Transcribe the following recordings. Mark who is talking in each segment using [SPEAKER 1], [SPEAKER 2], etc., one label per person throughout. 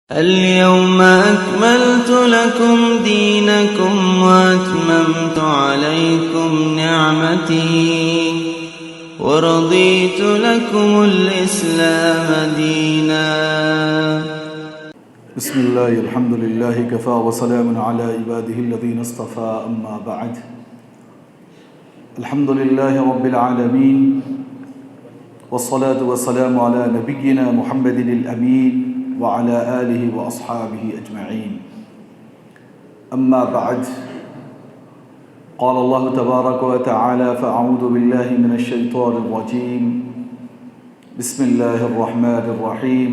[SPEAKER 1] اليوم أكملت لكم دينكم وأتممت عليكم نعمتي ورضيت لكم الإسلام دينا.
[SPEAKER 2] بسم الله الحمد لله كفى وسلام على عباده الذين اصطفى أما بعد. الحمد لله رب العالمين والصلاة والسلام على نبينا محمد الأمين وعلى آله وأصحابه أجمعين. أما بعد، قال الله تبارك وتعالى: فأعوذ بالله من الشيطان الرجيم. بسم الله الرحمن الرحيم.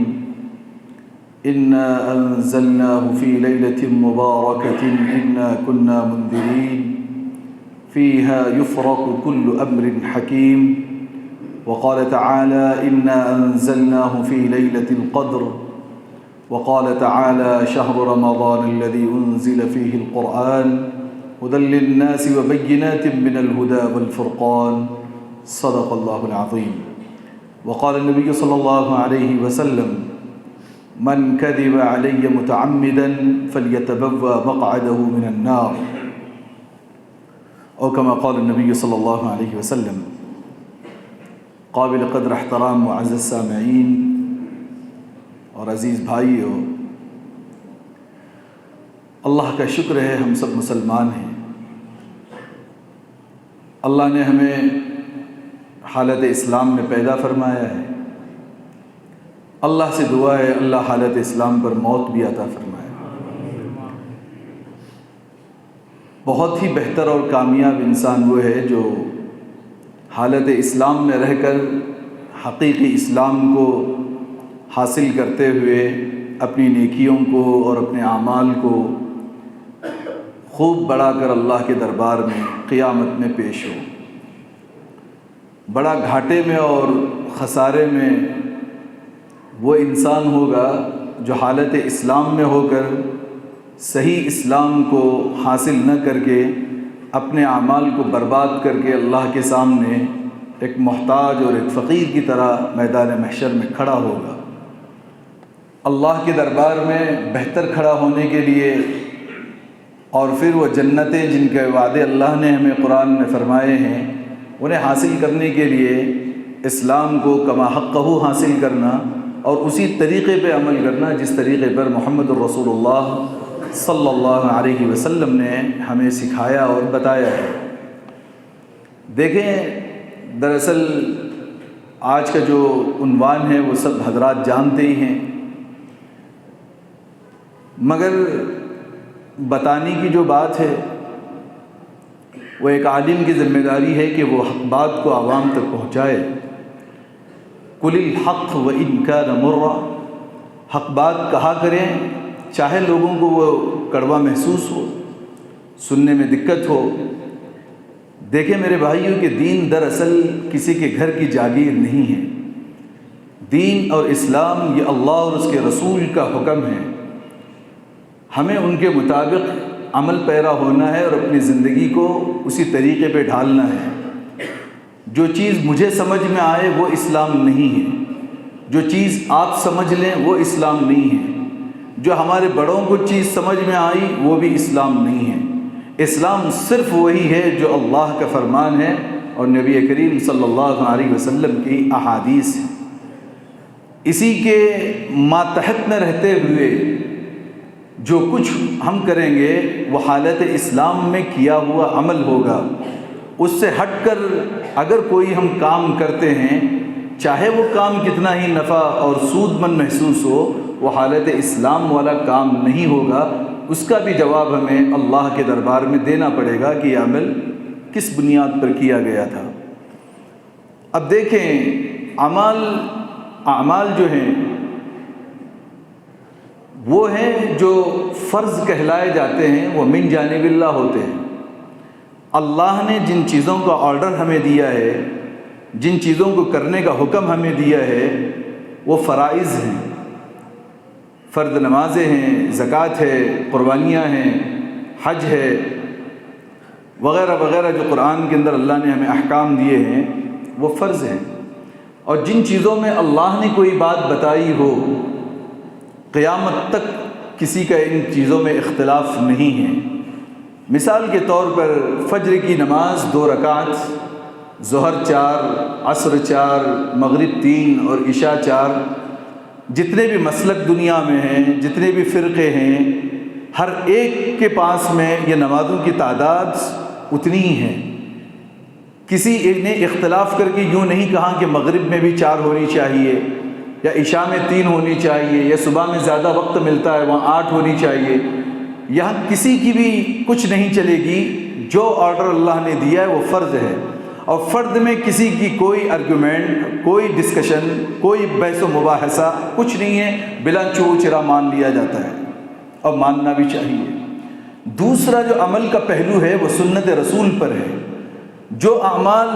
[SPEAKER 2] إنا أنزلناه في ليلة مباركة إنا كنا منذرين فيها يفرق كل أمر حكيم. وقال تعالى: إنا أنزلناه في ليلة القدر. وقال تعالى: شهر رمضان الذي أنزل فيه القرآن هدى للناس وبينات من الهدى والفرقان. صدق الله العظيم. وقال النبي صلى الله عليه وسلم: من كذب علي متعمدا فليتبوأ مقعده من النار، او كما قال النبی صلی اللہ علیہ وسلم. قابل قدر احترام معزز سامعین اور عزیز بھائیو، اللہ کا شکر ہے ہم سب مسلمان ہیں. اللہ نے ہمیں حالت اسلام میں پیدا فرمایا ہے. اللہ سے دعا ہے اللہ حالت اسلام پر موت بھی عطا فرمائے. بہت ہی بہتر اور کامیاب انسان وہ ہے جو حالت اسلام میں رہ کر حقیقی اسلام کو حاصل کرتے ہوئے اپنی نیکیوں کو اور اپنے اعمال کو خوب بڑھا کر اللہ کے دربار میں قیامت میں پیش ہو. بڑا گھاٹے میں اور خسارے میں وہ انسان ہوگا جو حالت اسلام میں ہو کر صحیح اسلام کو حاصل نہ کر کے اپنے اعمال کو برباد کر کے اللہ کے سامنے ایک محتاج اور ایک فقیر کی طرح میدان محشر میں کھڑا ہوگا. اللہ کے دربار میں بہتر کھڑا ہونے کے لیے اور پھر وہ جنتیں جن کے وعدے اللہ نے ہمیں قرآن میں فرمائے ہیں انہیں حاصل کرنے کے لیے اسلام کو کما حقہ حاصل کرنا اور اسی طریقے پہ عمل کرنا جس طریقے پر محمد الرسول اللہ صلی اللہ علیہ وسلم نے ہمیں سکھایا اور بتایا ہے. دیکھیں، دراصل آج کا جو عنوان ہے وہ سب حضرات جانتے ہی ہیں، مگر بتانے کی جو بات ہے وہ ایک عالم کی ذمہ داری ہے کہ وہ حق بات کو عوام تک پہنچائے. قل الحق وإن كان مرا، حق بات کہا کریں چاہے لوگوں کو وہ کڑوا محسوس ہو، سننے میں دقت ہو. دیکھیں میرے بھائیوں کہ دین دراصل کسی کے گھر کی جاگیر نہیں ہے. دین اور اسلام یہ اللہ اور اس کے رسول کا حکم ہے. ہمیں ان کے مطابق عمل پیرا ہونا ہے اور اپنی زندگی کو اسی طریقے پہ ڈھالنا ہے. جو چیز مجھے سمجھ میں آئے وہ اسلام نہیں ہے، جو چیز آپ سمجھ لیں وہ اسلام نہیں ہے، جو ہمارے بڑوں کو چیز سمجھ میں آئی وہ بھی اسلام نہیں ہے. اسلام صرف وہی ہے جو اللہ کا فرمان ہے اور نبی کریم صلی اللہ علیہ وسلم کی احادیث ہے. اسی کے ماتحت میں رہتے ہوئے جو کچھ ہم کریں گے وہ حالت اسلام میں کیا ہوا عمل ہوگا. اس سے ہٹ کر اگر کوئی ہم کام کرتے ہیں چاہے وہ کام کتنا ہی نفع اور سود مند محسوس ہو وہ حالت اسلام والا کام نہیں ہوگا. اس کا بھی جواب ہمیں اللہ کے دربار میں دینا پڑے گا کہ یہ عمل کس بنیاد پر کیا گیا تھا. اب دیکھیں، اعمال جو ہیں وہ ہیں جو فرض کہلائے جاتے ہیں، وہ من جانب اللہ ہوتے ہیں. اللہ نے جن چیزوں کا آرڈر ہمیں دیا ہے، جن چیزوں کو کرنے کا حکم ہمیں دیا ہے وہ فرائض ہیں. فرض نمازیں ہیں، زکوٰۃ ہے، قربانیاں ہیں، حج ہے، وغیرہ وغیرہ جو قرآن کے اندر اللہ نے ہمیں احکام دیے ہیں وہ فرض ہیں. اور جن چیزوں میں اللہ نے کوئی بات بتائی ہو قیامت تک کسی کا ان چیزوں میں اختلاف نہیں ہے۔ مثال کے طور پر فجر کی نماز 2 رکعت، ظہر 4، عصر 4، مغرب 3 اور عشاء 4، جتنے بھی مسلک دنیا میں ہیں، جتنے بھی فرقے ہیں، ہر ایک کے پاس میں یہ نمازوں کی تعداد اتنی ہی ہے۔ کسی ایک نے اختلاف کر کے یوں نہیں کہا کہ مغرب میں بھی 4 ہونی چاہیے، یا عشاء میں 3 ہونی چاہیے، یا صبح میں زیادہ وقت ملتا ہے وہاں 8 ہونی چاہیے۔ یہاں کسی کی بھی کچھ نہیں چلے گی، جو آرڈر اللہ نے دیا ہے وہ فرض ہے، اور فرد میں کسی کی کوئی آرگومنٹ، کوئی ڈسکشن، کوئی بحث و مباحثہ کچھ نہیں ہے، بلا چو چرا مان لیا جاتا ہے، اور ماننا بھی چاہیے۔ دوسرا جو عمل کا پہلو ہے وہ سنت رسول پر ہے۔ جو اعمال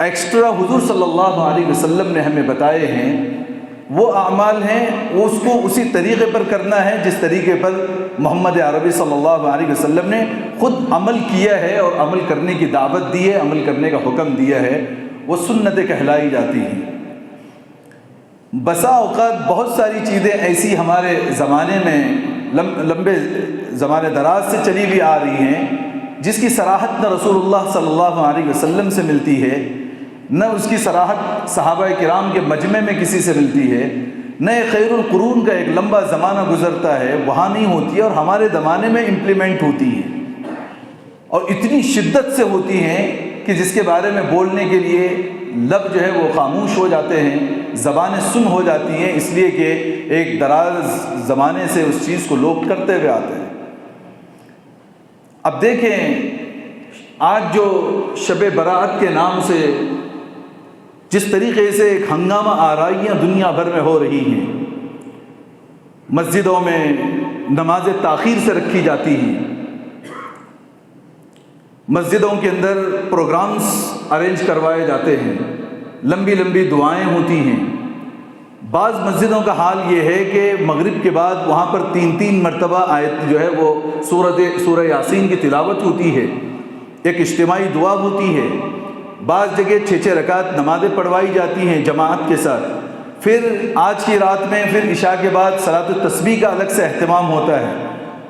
[SPEAKER 2] ایکسٹرا حضور صلی اللہ علیہ وسلم نے ہمیں بتائے ہیں وہ اعمال ہیں، وہ اس کو اسی طریقے پر کرنا ہے جس طریقے پر محمد عربی صلی اللہ علیہ وسلم نے خود عمل کیا ہے اور عمل کرنے کی دعوت دی ہے، عمل کرنے کا حکم دیا ہے، وہ سنتیں کہلائی جاتی ہیں۔ بسا اوقات بہت ساری چیزیں ایسی ہمارے زمانے میں لمبے زمانے دراز سے چلی بھی آ رہی ہیں جس کی صراحت نہ رسول اللہ صلی اللہ علیہ وسلم سے ملتی ہے، نہ اس کی صراحت صحابہ کرام کے مجمع میں کسی سے ملتی ہے، نہ خیر القرون کا ایک لمبا زمانہ گزرتا ہے وہاں نہیں ہوتی ہے، اور ہمارے زمانے میں امپلیمنٹ ہوتی ہے، اور اتنی شدت سے ہوتی ہیں کہ جس کے بارے میں بولنے کے لیے لب جو ہے وہ خاموش ہو جاتے ہیں، زبانیں سن ہو جاتی ہیں، اس لیے کہ ایک دراز زمانے سے اس چیز کو لوگ کرتے ہوئے آتے ہیں۔ اب دیکھیں آج جو شب برات کے نام سے جس طریقے سے ایک ہنگامہ آرائیاں دنیا بھر میں ہو رہی ہیں، مسجدوں میں نماز تاخیر سے رکھی جاتی ہیں، مسجدوں کے اندر پروگرامز ارینج کروائے جاتے ہیں، لمبی لمبی دعائیں ہوتی ہیں۔ بعض مسجدوں کا حال یہ ہے کہ مغرب کے بعد وہاں پر 3 مرتبہ آیت جو ہے وہ سورہ یاسین کی تلاوت ہوتی ہے، ایک اجتماعی دعا ہوتی ہے، بعض جگہ 6 رکعت نمازیں پڑھوائی جاتی ہیں جماعت کے ساتھ۔ پھر آج کی رات میں پھر عشاء کے بعد صلاۃ التسبیح کا الگ سے اہتمام ہوتا ہے،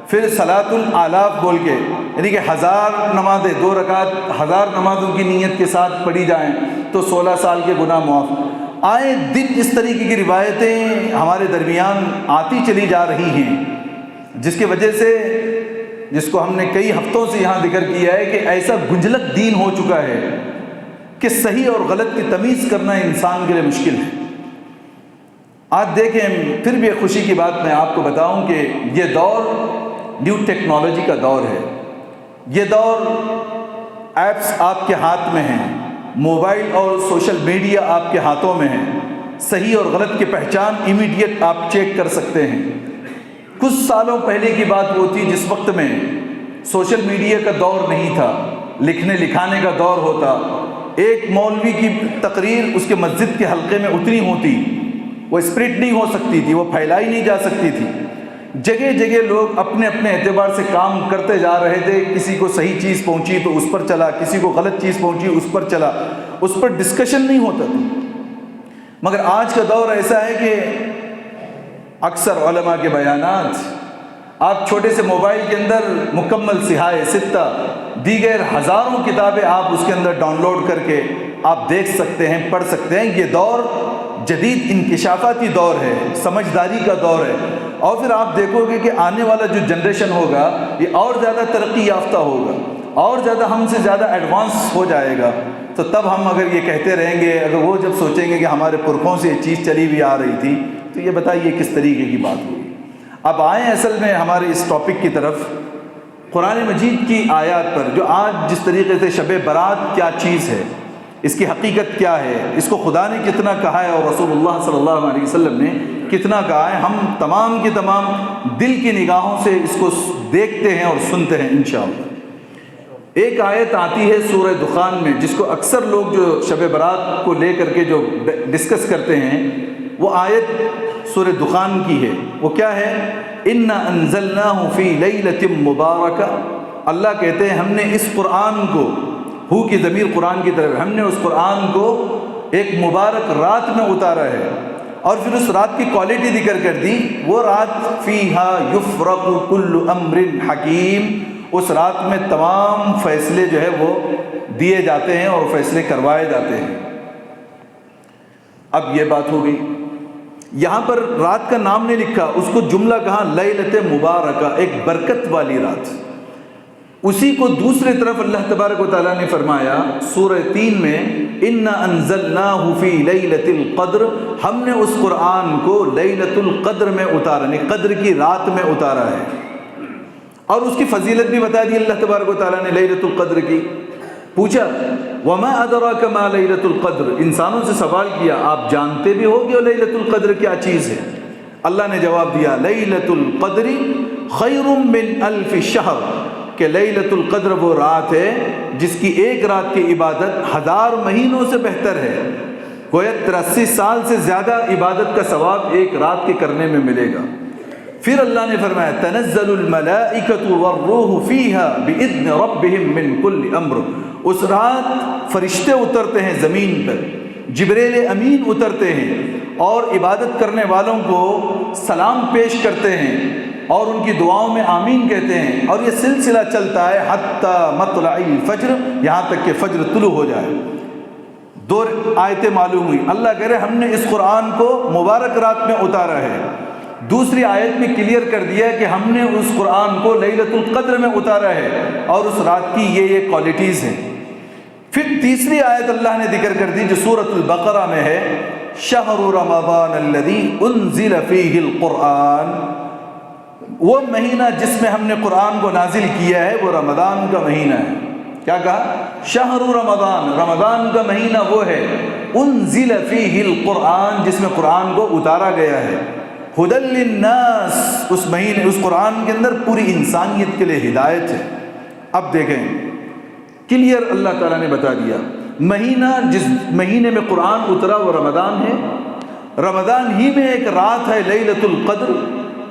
[SPEAKER 2] پھر صلاۃ الالاف بول کے، یعنی کہ 1000 نمازیں 2 رکعت 1000 نمازوں کی نیت کے ساتھ پڑھی جائیں تو 16 سال کے گناہ معاف۔ آئے دن اس طریقے کی روایتیں ہمارے درمیان آتی چلی جا رہی ہیں، جس کی وجہ سے، جس کو ہم نے کئی ہفتوں سے یہاں ذکر کیا ہے کہ ایسا گنجلک دین ہو چکا ہے کہ صحیح اور غلط کی تمیز کرنا انسان کے لیے مشکل ہے۔ آج دیکھیں، پھر بھی ایک خوشی کی بات میں آپ کو بتاؤں کہ یہ دور نیو ٹیکنالوجی کا دور ہے، یہ دور ایپس آپ کے ہاتھ میں ہیں، موبائل اور سوشل میڈیا آپ کے ہاتھوں میں ہیں، صحیح اور غلط کی پہچان امیڈیٹ آپ چیک کر سکتے ہیں۔ کچھ سالوں پہلے کی بات وہ تھی جس وقت میں سوشل میڈیا کا دور نہیں تھا، لکھنے لکھانے کا دور ہوتا، ایک مولوی کی تقریر اس کے مسجد کے حلقے میں اتنی ہوتی، وہ اسپریڈ نہیں ہو سکتی تھی، وہ پھیلائی نہیں جا سکتی تھی، جگہ جگہ لوگ اپنے اپنے اعتبار سے کام کرتے جا رہے تھے، کسی کو صحیح چیز پہنچی تو اس پر چلا، کسی کو غلط چیز پہنچی اس پر چلا، اس پر ڈسکشن نہیں ہوتا تھا۔ مگر آج کا دور ایسا ہے کہ اکثر علماء کے بیانات آپ چھوٹے سے موبائل کے اندر مکمل صحائے ستہ دیگر ہزاروں کتابیں آپ اس کے اندر ڈاؤن لوڈ کر کے آپ دیکھ سکتے ہیں، پڑھ سکتے ہیں۔ یہ دور جدید انکشافاتی دور ہے، سمجھداری کا دور ہے، اور پھر آپ دیکھو گے کہ آنے والا جو جنریشن ہوگا یہ اور زیادہ ترقی یافتہ ہوگا، اور زیادہ ہم سے زیادہ ایڈوانس ہو جائے گا۔ تو تب ہم اگر یہ کہتے رہیں گے، اگر وہ جب سوچیں گے کہ ہمارے پرکھوں سے یہ چیز چلی بھی آ رہی تھی، تو یہ بتائیے کس طریقے کی بات ہوگی۔ اب آئیں اصل میں ہمارے اس ٹاپک کی طرف، قرآن مجید کی آیات پر، جو آج جس طریقے سے شب برات کیا چیز ہے، اس کی حقیقت کیا ہے، اس کو خدا نے کتنا کہا ہے اور رسول اللہ صلی اللہ علیہ وسلم نے کتنا کہا ہے، ہم تمام کے تمام دل کی نگاہوں سے اس کو دیکھتے ہیں اور سنتے ہیں انشاءاللہ۔ ایک آیت آتی ہے سورہ دخان میں، جس کو اکثر لوگ جو شب برات کو لے کر کے جو ڈسکس کرتے ہیں، وہ آیت سورہ دخان کی ہے۔ وہ کیا ہے؟ اِنَّا أَنزَلْنَاهُ فِي لَيْلَةٍ مُبَارَكَةٍ، اللہ کہتے ہیں ہم نے اس قرآن کو، ہو کی ضمیر قرآن کی طرف، ہم نے اس قرآن کو ایک مبارک رات میں اتارا ہے۔ اور پھر اس رات کی کوالٹی ذکر کر دی، وہ رات فیہا یفرق کل امر حکیم، اس رات میں تمام فیصلے جو ہے وہ دیے جاتے ہیں اور فیصلے کروائے جاتے ہیں۔ اب یہ بات ہو گئی، یہاں پر رات کا نام نہیں لکھا، اس کو جملہ کہا لیلۃ مبارکہ، ایک برکت والی رات۔ اسی کو دوسری طرف اللہ تبارک و تعالیٰ نے فرمایا سورہ 3 میں، اِنَّا أَنزَلْنَاهُ فِي لَيْلَةِ الْقَدْرِ، ہم نے اس قرآن کو لیلۃ القدر میں اتارا، یعنی قدر کی رات میں اتارا ہے، اور اس کی فضیلت بھی بتا دی اللہ تبارک و تعالیٰ نے لیلۃ القدر کی۔ پوچھا وَمَا أَدْرَاكَ مَا لَيْلَةُ الْقَدْرِ، انسانوں سے سوال کیا آپ جانتے بھی ہو کہ لیلۃ القدر کیا چیز ہے؟ اللہ نے جواب دیا لیلۃ القدر خیر من الف شہر، کہ لیلۃ القدر وہ رات ہے جس کی ایک رات کی عبادت 1000 مہینوں سے بہتر ہے، گویا 83 سال سے زیادہ عبادت کا ثواب ایک رات کے کرنے میں ملے گا۔ پھر اللہ نے فرمایا تنزل الملائکۃ والروح فیہا باذن ربہم من کل امر، اس رات فرشتے اترتے ہیں زمین پر، جبریل امین اترتے ہیں اور عبادت کرنے والوں کو سلام پیش کرتے ہیں اور ان کی دعاؤں میں آمین کہتے ہیں، اور یہ سلسلہ چلتا ہے حتی مطلع الفجر، یہاں تک کہ فجر طلوع ہو جائے۔ 2 آیتیں معلوم ہوئی، اللہ کہہ رہے ہم نے اس قرآن کو مبارک رات میں اتارا ہے۔ دوسری آیت میں کلیئر کر دیا کہ ہم نے اس قرآن کو لیلۃ القدر میں اتارا ہے اور اس رات کی یہ کوالٹیز ہیں۔ پھر تیسری آیت اللہ نے ذکر کر دی جو سورۃ البقرہ میں ہے، شہر رمضان الذی انزل فیہ القرآن، وہ مہینہ جس میں ہم نے قرآن کو نازل کیا ہے وہ رمضان کا مہینہ ہے۔ کیا کہا؟ شہر رمضان، رمضان کا مہینہ وہ ہے انزل فیہ القرآن جس میں قرآن کو اتارا گیا ہے، ہدی للناس، اس مہینے اس قرآن کے اندر پوری انسانیت کے لیے ہدایت ہے۔ اب دیکھیں کلیئر اللہ تعالیٰ نے بتا دیا، مہینہ جس مہینے میں قرآن اترا وہ رمضان ہے، رمضان ہی میں ایک رات ہے لیلۃ القدر،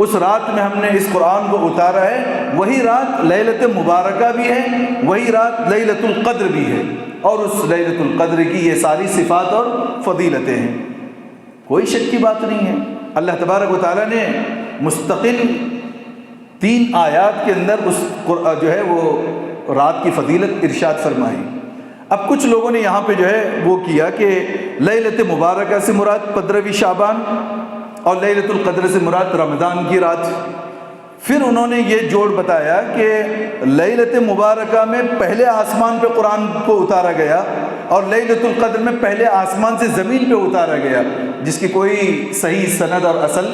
[SPEAKER 2] اس رات میں ہم نے اس قرآن کو اتارا ہے، وہی رات لیلۃ مبارکہ بھی ہے، وہی رات لیلۃ القدر بھی ہے، اور اس لیلۃ القدر کی یہ ساری صفات اور فضیلتیں ہیں، کوئی شک کی بات نہیں ہے۔ اللہ تبارک و تعالیٰ نے مستقل 3 آیات کے اندر اس جو ہے وہ رات کی فضیلت ارشاد فرمائی۔ اب کچھ لوگوں نے یہاں پہ جو ہے وہ کیا کہ لیلۃ مبارکہ سے مراد 15ویں شعبان اور لیلۃ القدر سے مراد رمضان کی رات۔ پھر انہوں نے یہ جوڑ بتایا کہ لیلۃ مبارکہ میں پہلے آسمان پہ قرآن کو اتارا گیا اور لیلۃ القدر میں پہلے آسمان سے زمین پہ اتارا گیا، جس کی کوئی صحیح سند اور اصل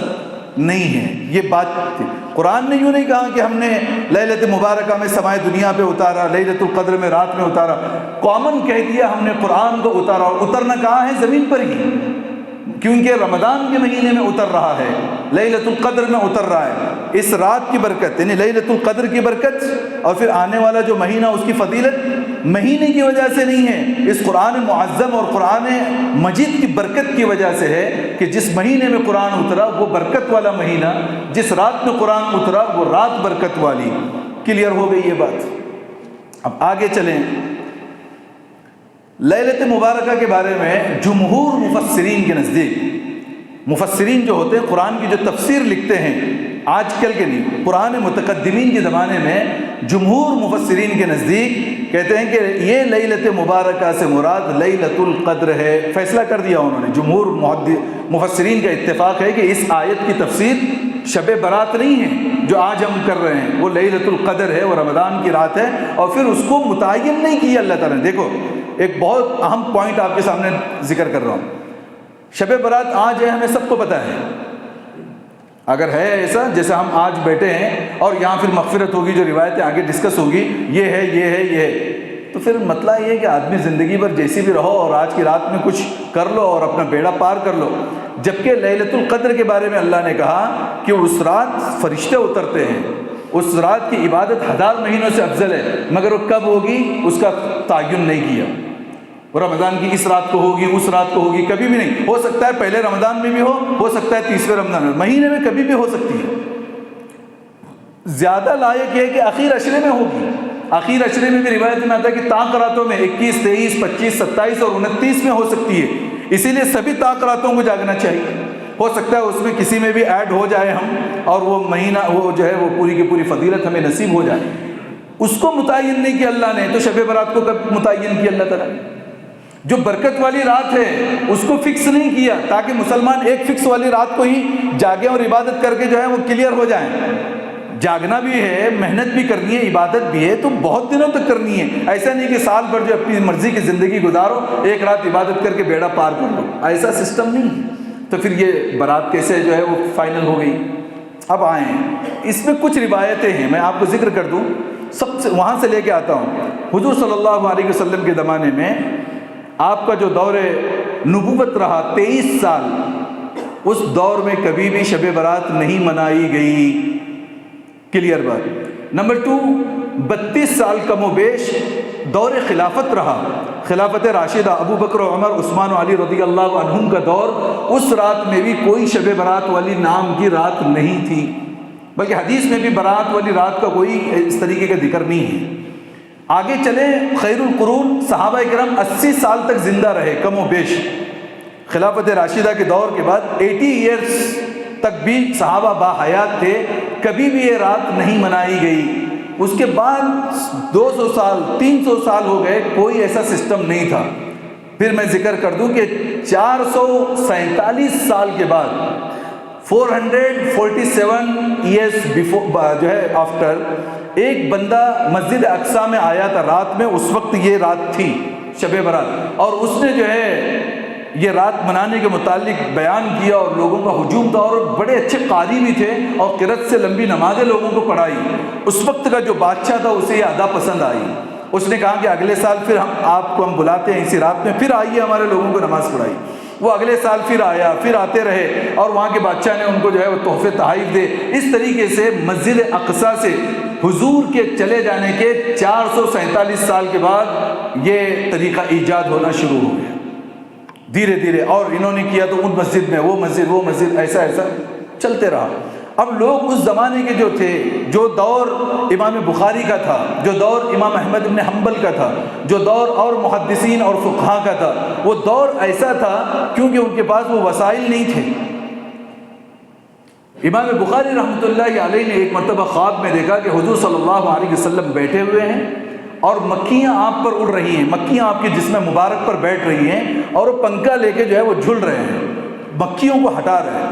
[SPEAKER 2] نہیں ہے۔ یہ بات تھی، قرآن نے یوں نہیں کہا کہ ہم نے لیلۃ مبارکہ میں سمائے دنیا پہ اتارا، لیلۃ القدر میں رات میں اتارا، کامن کہہ دیا ہم نے قرآن کو اتارا، اور اترنا کہاں ہے؟ زمین پر ہی، کیونکہ رمضان کے مہینے میں اتر رہا ہے، لیلۃ القدر میں اتر رہا ہے۔ اس رات کی برکت یعنی لیلۃ القدر کی برکت اور پھر آنے والا جو مہینہ اس کی فضیلت مہینے کی وجہ سے نہیں ہے، اس قرآن معظم اور قرآن مجید کی برکت کی وجہ سے ہے کہ جس مہینے میں قرآن اترا وہ برکت والا مہینہ، جس رات میں قرآن اترا وہ رات برکت والی۔ کلیئر ہو گئی یہ بات؟ اب آگے چلیں، لیلۃ مبارکہ کے بارے میں جمہور مفسرین کے نزدیک، مفسرین جو ہوتے ہیں قرآن کی جو تفسیر لکھتے ہیں، آج کل کے نہیں، قرآن متقدمین کے زمانے میں جمہور مفسرین کے نزدیک کہتے ہیں کہ یہ لیلۃ مبارکہ سے مراد لیلۃ القدر ہے۔ فیصلہ کر دیا انہوں نے، جمہور مفسرین کا اتفاق ہے کہ اس آیت کی تفسیر شب برات نہیں ہے جو آج ہم کر رہے ہیں، وہ لیلۃ القدر ہے، وہ رمضان کی رات ہے، اور پھر اس کو متعین نہیں کیا اللہ تعالیٰ نے۔ دیکھو ایک بہت اہم پوائنٹ آپ کے سامنے ذکر کر رہا ہوں، شب برات آج ہے، ہمیں سب کو پتہ ہے، اگر ہے ایسا جیسے ہم آج بیٹھے ہیں اور یہاں پھر مغفرت ہوگی، جو روایتیں آگے ڈسکس ہوگی، یہ ہے یہ ہے یہ ہے، تو پھر مطلب یہ ہے کہ آدمی زندگی بھر جیسی بھی رہو اور آج کی رات میں کچھ کر لو اور اپنا بیڑا پار کر لو۔ جبکہ لیلۃ القدر کے بارے میں اللہ نے کہا کہ اس رات فرشتے اترتے ہیں، اس رات کی عبادت 1000 مہینوں سے افضل ہے، مگر وہ کب ہوگی اس کا تعین نہیں کیا، وہ رمضان کی اس رات کو ہوگی، اس رات کو ہوگی، کبھی بھی نہیں ہو سکتا ہے پہلے رمضان میں بھی ہو سکتا ہے تیسرے رمضان میں، مہینے میں کبھی بھی ہو سکتی ہے۔ زیادہ لائق یہ ہے کہ آخر عشرے میں ہوگی، آخر عشرے میں بھی روایت میں آتا ہے کہ طاق راتوں میں 21، 23، 25، 27 اور 29 میں ہو سکتی ہے، اسی لیے سبھی طاق راتوں کو جاگنا چاہیے۔ ہو سکتا ہے اس میں کسی میں بھی ایڈ ہو جائے ہم، اور وہ مہینہ وہ جو ہے وہ پوری کی پوری فضیلت ہمیں نصیب ہو جائے۔ اس کو متعین نہیں کیا اللہ نے، تو شب برات کو کب متعین کیا اللہ تعالیٰ نے؟ جو برکت والی رات ہے اس کو فکس نہیں کیا تاکہ مسلمان ایک فکس والی رات کو ہی جاگیں اور عبادت کر کے جو ہے وہ کلیئر ہو جائیں۔ جاگنا بھی ہے، محنت بھی کرنی ہے، عبادت بھی ہے، تو بہت دنوں تک کرنی ہے۔ ایسا نہیں کہ سال بھر جو اپنی مرضی کی زندگی گزارو، ایک رات عبادت کر کے بیڑا پار کر لو، ایسا سسٹم نہیں ہے۔ تو پھر یہ برات کیسے جو ہے وہ فائنل ہو گئی؟ اب آئیں، اس میں کچھ روایتیں ہیں، میں آپ کو ذکر کر دوں، سب سے وہاں سے لے کے آتا ہوں۔ حضور صلی اللہ علیہ وسلم کے زمانے میں آپ کا جو دور نبوت رہا 23 سال، اس دور میں کبھی بھی شب برات نہیں منائی گئی، کلیئر بات۔ نمبر 2، 32 سال کم و بیش دور خلافت رہا، خلافت راشدہ، ابو بکر و عمر، عثمان و علی رضی اللہ عنہم کا دور، اس رات میں بھی کوئی شب برات والی نام کی رات نہیں تھی، بلکہ حدیث میں بھی برات والی رات کا کوئی اس طریقے کا ذکر نہیں ہے۔ آگے چلیں، خیر القرون صحابہ کرام 80 سال تک زندہ رہے کم و بیش، خلافت راشدہ کے دور کے بعد 80 ایئرس تک بھی صحابہ با حیات تھے، کبھی بھی یہ رات نہیں منائی گئی۔ اس کے بعد 200 سال 300 سال ہو گئے، کوئی ایسا سسٹم نہیں تھا۔ پھر میں ذکر کر دوں کہ 447 سال کے بعد 447 ایئرس بیفور جو ہے آفٹر، ایک بندہ مسجد اقصیٰ میں آیا تھا رات میں، اس وقت یہ رات تھی شب برات، اور اس نے جو ہے یہ رات منانے کے متعلق بیان کیا، اور لوگوں کا ہجوم تھا، اور بڑے اچھے قاری بھی تھے، اور قرأت سے لمبی نمازیں لوگوں کو پڑھائی۔ اس وقت کا جو بادشاہ تھا اسے یہ ادا پسند آئی، اس نے کہا کہ اگلے سال پھر آپ کو ہم بلاتے ہیں اسی رات میں، پھر آئیے ہمارے لوگوں کو نماز پڑھائی۔ وہ اگلے سال پھر آیا، پھر آتے رہے، اور وہاں کے بادشاہ نے ان کو جو ہے وہ تحفے تحائف دے۔ اس طریقے سے مسجد اقصیٰ سے حضور کے چلے جانے کے 447 سال کے بعد یہ طریقہ ایجاد ہونا شروع ہو گیا دھیرے دھیرے، اور انہوں نے کیا تو ان مسجد میں وہ مسجد ایسا چلتے رہا۔ اب لوگ اس زمانے کے جو تھے، جو دور امام بخاری کا تھا، جو دور امام احمد بن حنبل کا تھا، جو دور اور محدثین اور فقہاء کا تھا، وہ دور ایسا تھا کیونکہ ان کے پاس وہ وسائل نہیں تھے۔ امام بخاری رحمۃ اللہ علیہ نے ایک مرتبہ خواب میں دیکھا کہ حضور صلی اللہ علیہ وسلم بیٹھے ہوئے ہیں اور مکھیاں آپ پر اڑ رہی ہیں، مکھیاں آپ کے جسم مبارک پر بیٹھ رہی ہیں، اور وہ پنکھا لے کے جو ہے وہ جھل رہے ہیں، مکھیوں کو ہٹا رہے ہیں۔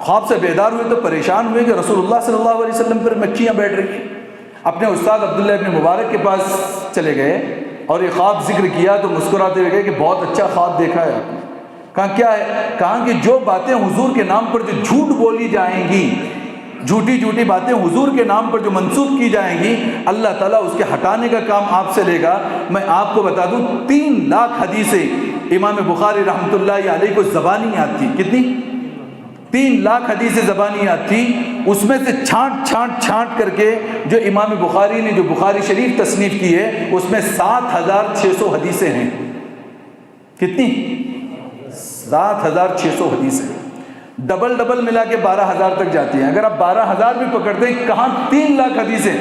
[SPEAKER 2] خواب سے بیدار ہوئے تو پریشان ہوئے کہ رسول اللہ صلی اللہ علیہ وسلم پر مکھیاں بیٹھ رہی ہیں۔ اپنے استاد عبداللہ ابن مبارک کے پاس چلے گئے اور یہ خواب ذکر کیا تو مسکراتے ہوئے کہے کہ بہت اچھا خواب دیکھا ہے آپ نے۔ کہا کیا ہے؟ کہا کہ جو باتیں حضور کے نام پر جو جھوٹ بولی جائیں گی، جھوٹی باتیں حضور کے نام پر جو منسوب کی جائیں گی، اللہ تعالیٰ اس کے ہٹانے کا کام آپ سے لے گا۔ میں آپ کو بتا دوں 3 لاکھ حدیثیں امام بخاری رحمۃ اللہ علیہ کو زبانی یاد تھی۔ کتنی؟ 3 لاکھ حدیثیں زبانی یاد تھی۔ اس میں سے چھانٹ کر کے جو امام بخاری نے جو بخاری شریف تصنیف کی ہے، اس میں 7600 حدیثیں ہیں۔ کتنی؟ 7600 حدیثیں، ڈبل ملا کے 12000 تک جاتی ہیں۔ اگر آپ 12000 بھی پکڑتے ہیں، کہاں 3 لاکھ حدیثیں،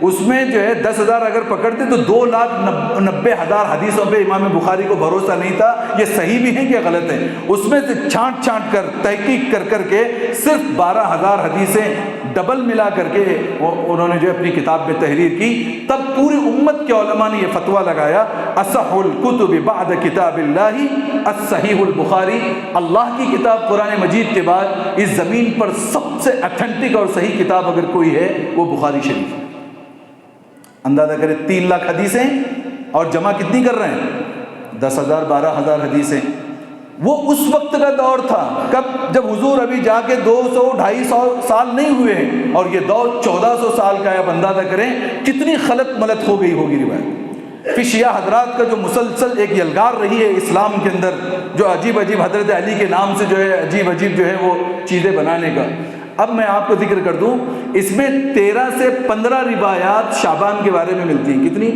[SPEAKER 2] اس میں جو ہے 10,000 اگر پکڑتے تو 2,90,000 حدیثوں پہ امام بخاری کو بھروسہ نہیں تھا، یہ صحیح بھی ہیں کہ غلط ہیں۔ اس میں سے چھانٹ کر تحقیق کر کے صرف 12,000 حدیثیں ڈبل ملا کر کے انہوں نے جو اپنی کتاب میں تحریر کی۔ تب پوری امت کے علماء نے یہ فتویٰ لگایا، اصح الکتب بعد کتاب اللہ الصحیح البخاری، اللہ کی کتاب قرآن مجید کے بعد اس زمین پر سب سے اتھینٹک اور صحیح کتاب اگر کوئی ہے وہ بخاری شریف ہے۔ اندازہ کریں 3 لاکھ حدیثیں اور جمع کتنی کر رہے ہیں؟ 10,000 12,000 حدیثیں۔ وہ اس وقت کا دور تھا، کب؟ جب حضور ابھی جا کے 200-250 سال نہیں ہوئے ہیں، اور یہ دور 1400 سال کا ہے۔ اب اندازہ کریں کتنی خلط ملط ہو گئی ہوگی روایت۔ پھر شیعہ حضرات کا جو مسلسل ایک یلغار رہی ہے اسلام کے اندر، جو عجیب حضرت علی کے نام سے جو ہے عجیب جو ہے وہ چیزیں بنانے کا۔ اب میں آپ کو ذکر کر دوں، اس میں 13 سے 15 روایات شعبان کے بارے میں ملتی ہیں۔ کتنی؟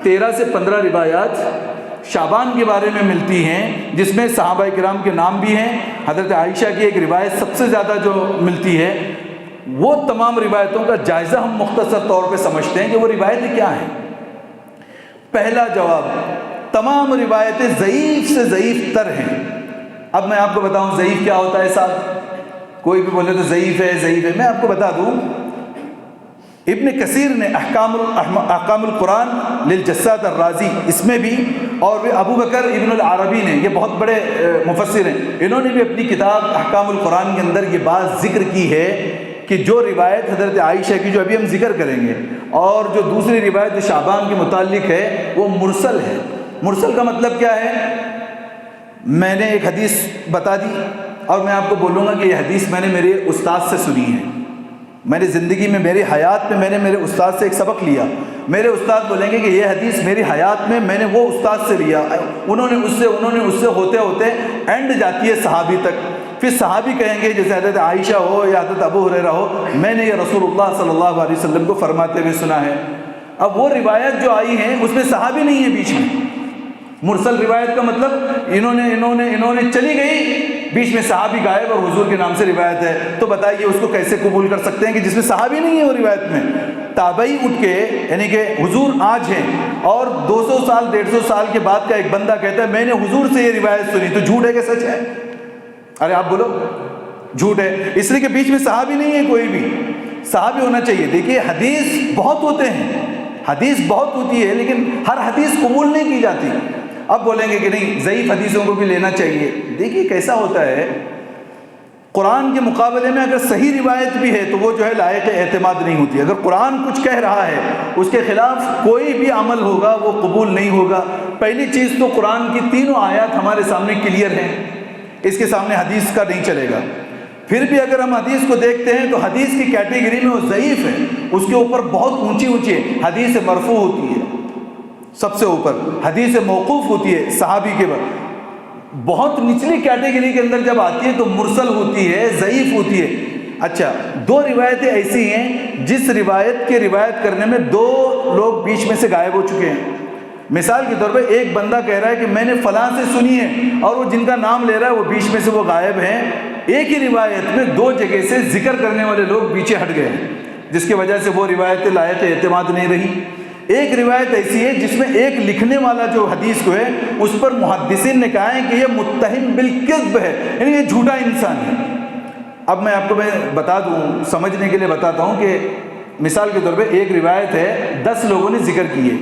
[SPEAKER 2] 13 سے 15 روایات شعبان کے بارے میں ملتی ہیں، جس میں صحابہ کرام کے نام بھی ہیں۔ حضرت عائشہ کی ایک روایت سب سے زیادہ جو ملتی ہے، وہ تمام روایتوں کا جائزہ ہم مختصر طور پہ سمجھتے ہیں کہ وہ روایتیں کیا ہیں۔ پہلا جواب، تمام روایتیں ضعیف سے ضعیف تر ہیں۔ اب میں آپ کو بتاؤں ضعیف کیا ہوتا ہے صاحب؟ کوئی بھی بولے تو ضعیف ہے ضعیف ہے. میں آپ کو بتا دوں ابن کثیر نے احکام القرآن للجساد الرازی اس میں بھی، اور بھی ابو بکر ابن العربی نے، یہ بہت بڑے مفسر ہیں، انہوں نے بھی اپنی کتاب احکام القرآن کے اندر یہ بات ذکر کی ہے کہ جو روایت حضرت عائشہ کی جو ابھی ہم ذکر کریں گے، اور جو دوسری روایت جو شعبان کے متعلق ہے وہ مرسل ہے. مرسل کا مطلب کیا ہے؟ میں نے ایک حدیث بتا دی اور میں آپ کو بولوں گا کہ یہ حدیث میں نے میرے استاد سے سنی ہے. میں نے زندگی میں، میری حیات میں، میں نے میرے استاد سے ایک سبق لیا. میرے استاد بولیں گے کہ یہ حدیث میری حیات میں نے وہ استاد سے لیا. انہوں نے اس سے ہوتے ہوتے اینڈ جاتی ہے صحابی تک. پھر صحابی کہیں گے جیسے حضرت عائشہ ہو یا حضرت ابو ہریرہ ہو، میں نے یہ رسول اللہ صلی اللہ علیہ وسلم کو فرماتے ہوئے سنا ہے. اب وہ روایت جو آئی ہیں اس میں صحابی نہیں ہے بیچ میں. مرسل روایت کا مطلب انہوں نے چلی گئی، بیچ میں صحابی غائب اور حضور کے نام سے روایت ہے. تو بتائیے اس کو کیسے قبول کر سکتے ہیں کہ جس میں صحابی نہیں ہے وہ روایت میں؟ تابعی اٹھ کے، یعنی کہ حضور آج ہیں اور 200 سال 150 سال کے بعد کا ایک بندہ کہتا ہے میں نے حضور سے یہ روایت سنی، تو جھوٹ ہے کہ سچ ہے؟ ارے آپ بولو. جھوٹ ہے، اس لیے کہ بیچ میں صحابی نہیں ہے کوئی بھی. صحابی ہونا چاہیے. دیکھیے حدیث بہت ہوتے ہیں، حدیث بہت ہوتی ہے، لیکن ہر حدیث قبول نہیں کی جاتی. اب بولیں گے کہ نہیں ضعیف حدیثوں کو بھی لینا چاہیے. دیکھیے کیسا ہوتا ہے، قرآن کے مقابلے میں اگر صحیح روایت بھی ہے تو وہ جو ہے لائق اعتماد نہیں ہوتی. اگر قرآن کچھ کہہ رہا ہے اس کے خلاف کوئی بھی عمل ہوگا وہ قبول نہیں ہوگا. پہلی چیز تو قرآن کی تینوں آیات ہمارے سامنے کلیئر ہیں، اس کے سامنے حدیث کا نہیں چلے گا. پھر بھی اگر ہم حدیث کو دیکھتے ہیں تو حدیث کی کیٹیگری میں وہ ضعیف ہے، اس کے اوپر بہت اونچی ہے. حدیث مرفوع ہوتی ہے سب سے اوپر، حدیث موقوف ہوتی ہے صحابی کے بعد. بہت نچلی کیٹیگری کے اندر جب آتی ہے تو مرسل ہوتی ہے، ضعیف ہوتی ہے. اچھا، دو روایتیں ایسی ہیں جس روایت کے روایت کرنے میں دو لوگ بیچ میں سے غائب ہو چکے ہیں. مثال کے طور پہ ایک بندہ کہہ رہا ہے کہ میں نے فلاں سے سنی ہے، اور وہ جن کا نام لے رہا ہے وہ بیچ میں سے وہ غائب ہیں. ایک ہی روایت میں دو جگہ سے ذکر کرنے والے لوگ پیچھے ہٹ گئے ہیں، جس کی وجہ سے وہ روایت لائق اعتماد نہیں رہی. ایک روایت ایسی ہے جس میں ایک لکھنے والا جو حدیث کو ہے اس پر محدثین نے کہا ہے کہ یہ متہم بالکذب ہے، یعنی یہ جھوٹا انسان ہے. اب میں آپ کو بتا دوں، سمجھنے کے لیے بتاتا ہوں کہ مثال کے طور پہ ایک روایت ہے 10 لوگوں نے ذکر کی ہے.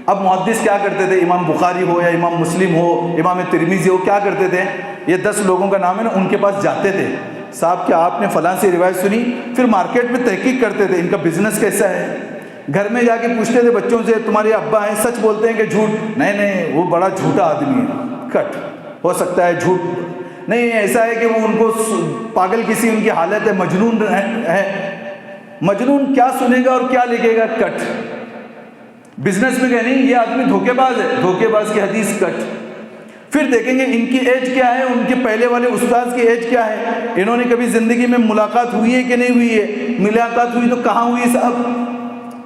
[SPEAKER 2] اب محدث کیا کرتے تھے، امام بخاری ہو یا امام مسلم ہو، امام ترمذی ہو، کیا کرتے تھے، یہ 10 لوگوں کا نام ہے نا، ان کے پاس جاتے تھے. صاحب کیا آپ نے فلاں سے روایت سنی؟ پھر مارکیٹ میں تحقیق کرتے تھے ان کا بزنس کیسا ہے. گھر میں جا کے پوچھتے تھے بچوں سے تمہارے ابا ہیں، سچ بولتے ہیں کہ جھوٹ؟ نہیں وہ بڑا جھوٹا آدمی ہے، کٹ ہو سکتا ہے جھوٹ نہیں. ایسا ہے کہ وہ ان کو پاگل کسی ان کی حالت ہے، مجنون ہے. مجنون کیا سنے گا اور کیا لکھے گا، کٹ. بزنس میں کہ نہیں یہ آدمی دھوکے باز ہے، دھوکے باز کی حدیث، کٹ. پھر دیکھیں گے ان کی ایج کیا ہے، ان کے پہلے والے استاد کی ایج کیا ہے، انہوں نے کبھی زندگی میں ملاقات ہوئی ہے کہ نہیں ہوئی ہے. ملاقات ہوئی تو کہاں ہوئی صاحب،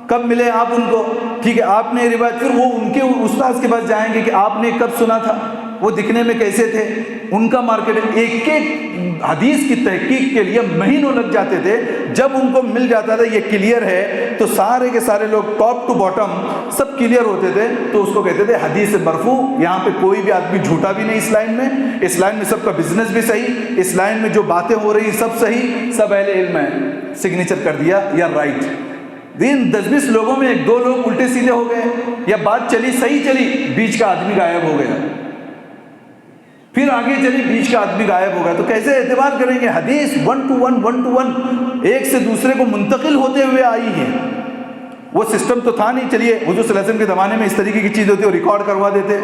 [SPEAKER 2] کب ملے آپ ان کو؟ ٹھیک ہے، آپ نے روایت، پھر وہ ان کے استاد کے پاس جائیں گے کہ آپ نے کب سنا تھا، وہ دکھنے میں کیسے تھے، ان کا مارکیٹ. ایک ایک حدیث کی تحقیق کے لیے مہینوں لگ جاتے تھے. جب ان کو مل جاتا تھا یہ کلیئر ہے تو سارے کے سارے لوگ ٹاپ ٹو باٹم سب کلیئر ہوتے تھے، تو اس کو کہتے تھے حدیث مرفوع. یہاں پہ کوئی بھی آدمی جھوٹا بھی نہیں. اس لائن میں سب کا بزنس بھی صحیح، اس لائن میں جو باتیں ہو رہی سب صحیح، سب اہل علم ہے. سگنیچر کر دیا یا رائٹ. 10-20 لوگوں میں 1-2 لوگ الٹے سیدھے ہو گئے، یا بات چلی صحیح چلی، بیچ کا آدمی غائب ہو گیا. پھر آگے چلی، بیچ کا آدمی غائب ہو گیا. تو کیسے اعتبار کریں گے؟ حدیث 1 to 1 ایک سے دوسرے کو منتقل ہوتے ہوئے آئی ہے. وہ سسٹم تو تھا نہیں. چلیے حضور صلی اللہ علیہ وسلم کے زمانے میں اس طریقے کی چیز ہوتی ہے، وہ ریکارڈ کروا دیتے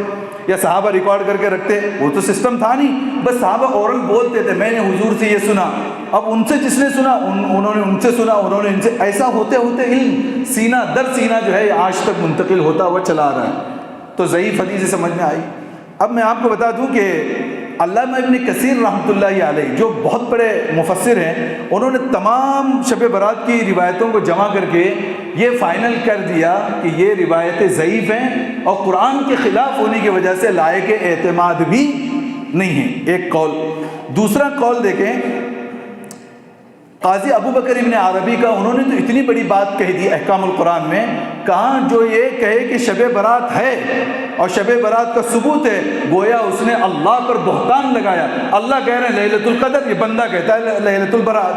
[SPEAKER 2] یا صحابہ ریکارڈ کر کے رکھتے، وہ تو سسٹم تھا نہیں. بس صحابہ اورل بولتے تھے میں نے حضور سے یہ سنا. اب ان سے جس نے سنا انہوں نے ان سے سنا، انہوں نے ان سے، ایسا ہوتے ہوتے علم سینہ در سینہ جو ہے آج تک منتقل ہوتا ہوا چلا آ رہا ہے. تو ضعیف حدیث سمجھ میں آئی. اب میں آپ کو بتا دوں کہ علامہ ابن کثیر رحمۃ اللہ علیہ جو بہت بڑے مفسر ہیں، انہوں نے تمام شب برات کی روایتوں کو جمع کر کے یہ فائنل کر دیا کہ یہ روایتیں ضعیف ہیں اور قرآن کے خلاف ہونے کی وجہ سے لائق اعتماد بھی نہیں ہیں. ایک قول. دوسرا قول دیکھیں، قاضی ابو بکر ابن عربی کا انہوں نے تو اتنی بڑی بات کہہ دی احکام القرآن میں، کہاں جو یہ کہے کہ شب برات ہے اور شب برات کا ثبوت ہے، گویا اس نے اللہ پر بہتان لگایا۔ اللہ کہہ رہے ہیں لیلۃ القدر، یہ بندہ کہتا ہے لیلۃ البرات،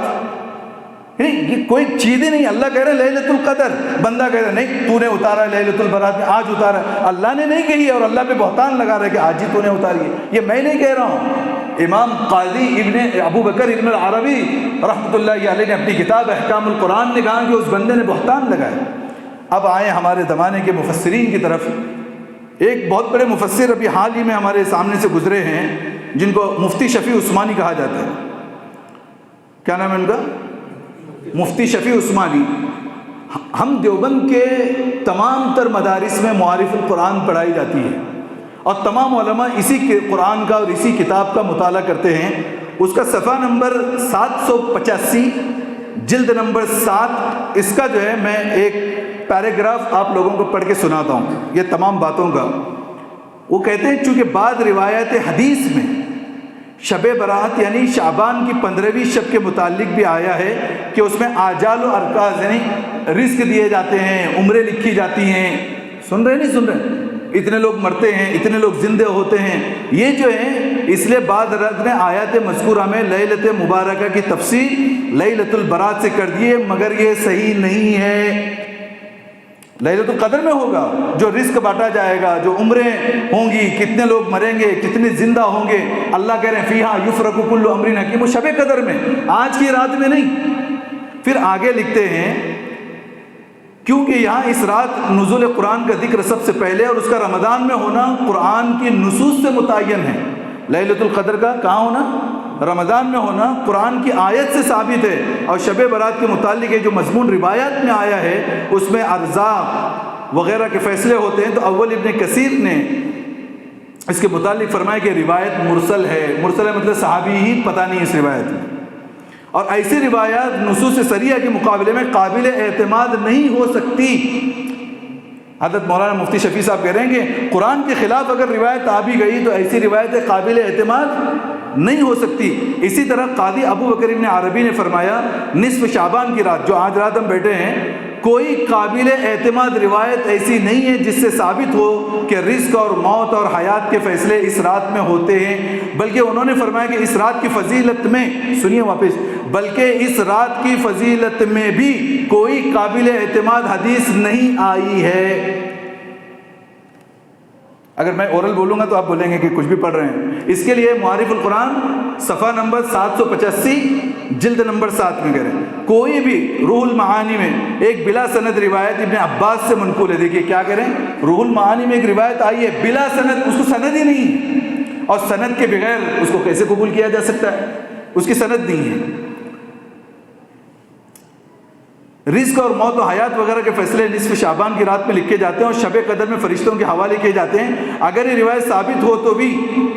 [SPEAKER 2] یہ کوئی چیز ہی نہیں۔ اللہ کہہ رہے ہیں لیلۃ القدر، بندہ کہہ رہا ہے نہیں تو نے اتارا ہے لیلۃ البرات میں، آج اتارا ہے۔ اللہ نے نہیں کہی ہے اور اللہ پہ بہتان لگا رہا ہے کہ آج ہی تو نے اتاری ہے، یہ میں نہیں کہہ رہا ہوں۔ امام قاضی ابن ابو بکر ابن العربی رحمۃ اللہ علیہ نے اپنی کتاب احکام القرآن نے کہا کہ اس بندے نے بہتان لگایا۔ اب آئے ہمارے زمانے کے مفسرین کی طرف۔ ایک بہت بڑے مفسر ابھی حال ہی میں ہمارے سامنے سے گزرے ہیں، جن کو مفتی شفیع عثمانی کہا جاتا ہے۔ کیا نام ہے ان کا؟ مفتی شفیع عثمانی۔ ہم دیوبند کے تمام تر مدارس میں معارف القرآن پڑھائی جاتی ہے اور تمام علماء اسی کے قرآن کا اور اسی کتاب کا مطالعہ کرتے ہیں۔ اس کا صفحہ نمبر 785 جلد نمبر 7، اس کا جو ہے میں ایک پیراگراف آپ لوگوں کو پڑھ کے سناتا ہوں یہ تمام باتوں کا۔ وہ کہتے ہیں چونکہ بعض روایت حدیث میں شب برات یعنی شعبان کی 15ویں شب کے متعلق بھی آیا ہے کہ اس میں آجال و ارکاز یعنی رزق دیے جاتے ہیں، عمریں لکھی جاتی ہیں۔ سن رہے نہیں سن رہے؟ اتنے لوگ مرتے ہیں، اتنے لوگ زندے ہوتے ہیں، یہ جو ہیں اس لیے بعض حضرات نے آیات مذکورہ میں لیلۃ مبارکہ کی تفسیر لیلۃ البرات سے کر دیے، مگر یہ صحیح نہیں ہے۔ لیلۃ القدر میں ہوگا جو رزق بانٹا جائے گا، جو عمریں ہوں گی، کتنے لوگ مریں گے، کتنے زندہ ہوں گے۔ اللہ کہہ رہے ہیں فیہا یفرق کل امر حکیم، وہ شب قدر میں، آج کی رات میں نہیں۔ پھر آگے لکھتے ہیں کیونکہ یہاں اس رات نزول قرآن کا ذکر سب سے پہلے اور اس کا رمضان میں ہونا قرآن کی نصوص سے متعین ہے۔ لیلۃ القدر کا کہاں ہونا؟ رمضان میں ہونا قرآن کی آیت سے ثابت ہے، اور شب برات کے متعلق جو مضمون روایات میں آیا ہے اس میں ارزاق وغیرہ کے فیصلے ہوتے ہیں۔ تو اول ابن کثیر نے اس کے متعلق فرمایا کہ روایت مرسل ہے۔ مرسل ہے مطلب صحابی ہی پتہ نہیں اس روایت میں، اور ایسی روایات نصوص صریحہ کے مقابلے میں قابل اعتماد نہیں ہو سکتی۔ حضرت مولانا مفتی شفیع صاحب کہہ رہے ہیں کہ قرآن کے خلاف اگر روایت آ بھی گئی تو ایسی روایتیں قابل اعتماد نہیں ہو سکتی۔ اسی طرح قاضی ابو بکر ابن عربی نے فرمایا نصف شعبان کی رات، جو آج رات ہم بیٹھے ہیں، کوئی قابل اعتماد روایت ایسی نہیں ہے جس سے ثابت ہو کہ رزق اور موت اور حیات کے فیصلے اس رات میں ہوتے ہیں، بلکہ انہوں نے فرمایا کہ اس رات کی فضیلت میں، سنیے واپس، بلکہ اس رات کی فضیلت میں بھی کوئی قابل اعتماد حدیث نہیں آئی ہے۔ اگر میں اورل بولوں گا تو آپ بولیں گے کہ کچھ بھی پڑھ رہے ہیں۔ اس کے لیے معارف القرآن صفحہ نمبر 785 جلد نمبر 7 میں کہہ رہے ہیں کوئی بھی روح المعانی میں ایک بلا سند روایت ابن عباس سے منقول ہے۔ دیکھیے کیا کہہ رہے ہیں، روح المعانی میں ایک روایت آئی ہے بلا سند، اس کو سند ہی نہیں ہے، اور سند کے بغیر اس کو کیسے قبول کیا جا سکتا ہے؟ اس کی سند نہیں ہے۔ رزق اور موت و حیات وغیرہ کے فیصلے نصف شعبان کی رات میں لکھے جاتے ہیں اور شب قدر میں فرشتوں کے حوالے کیے جاتے ہیں۔ اگر یہ روایت ثابت ہو تو بھی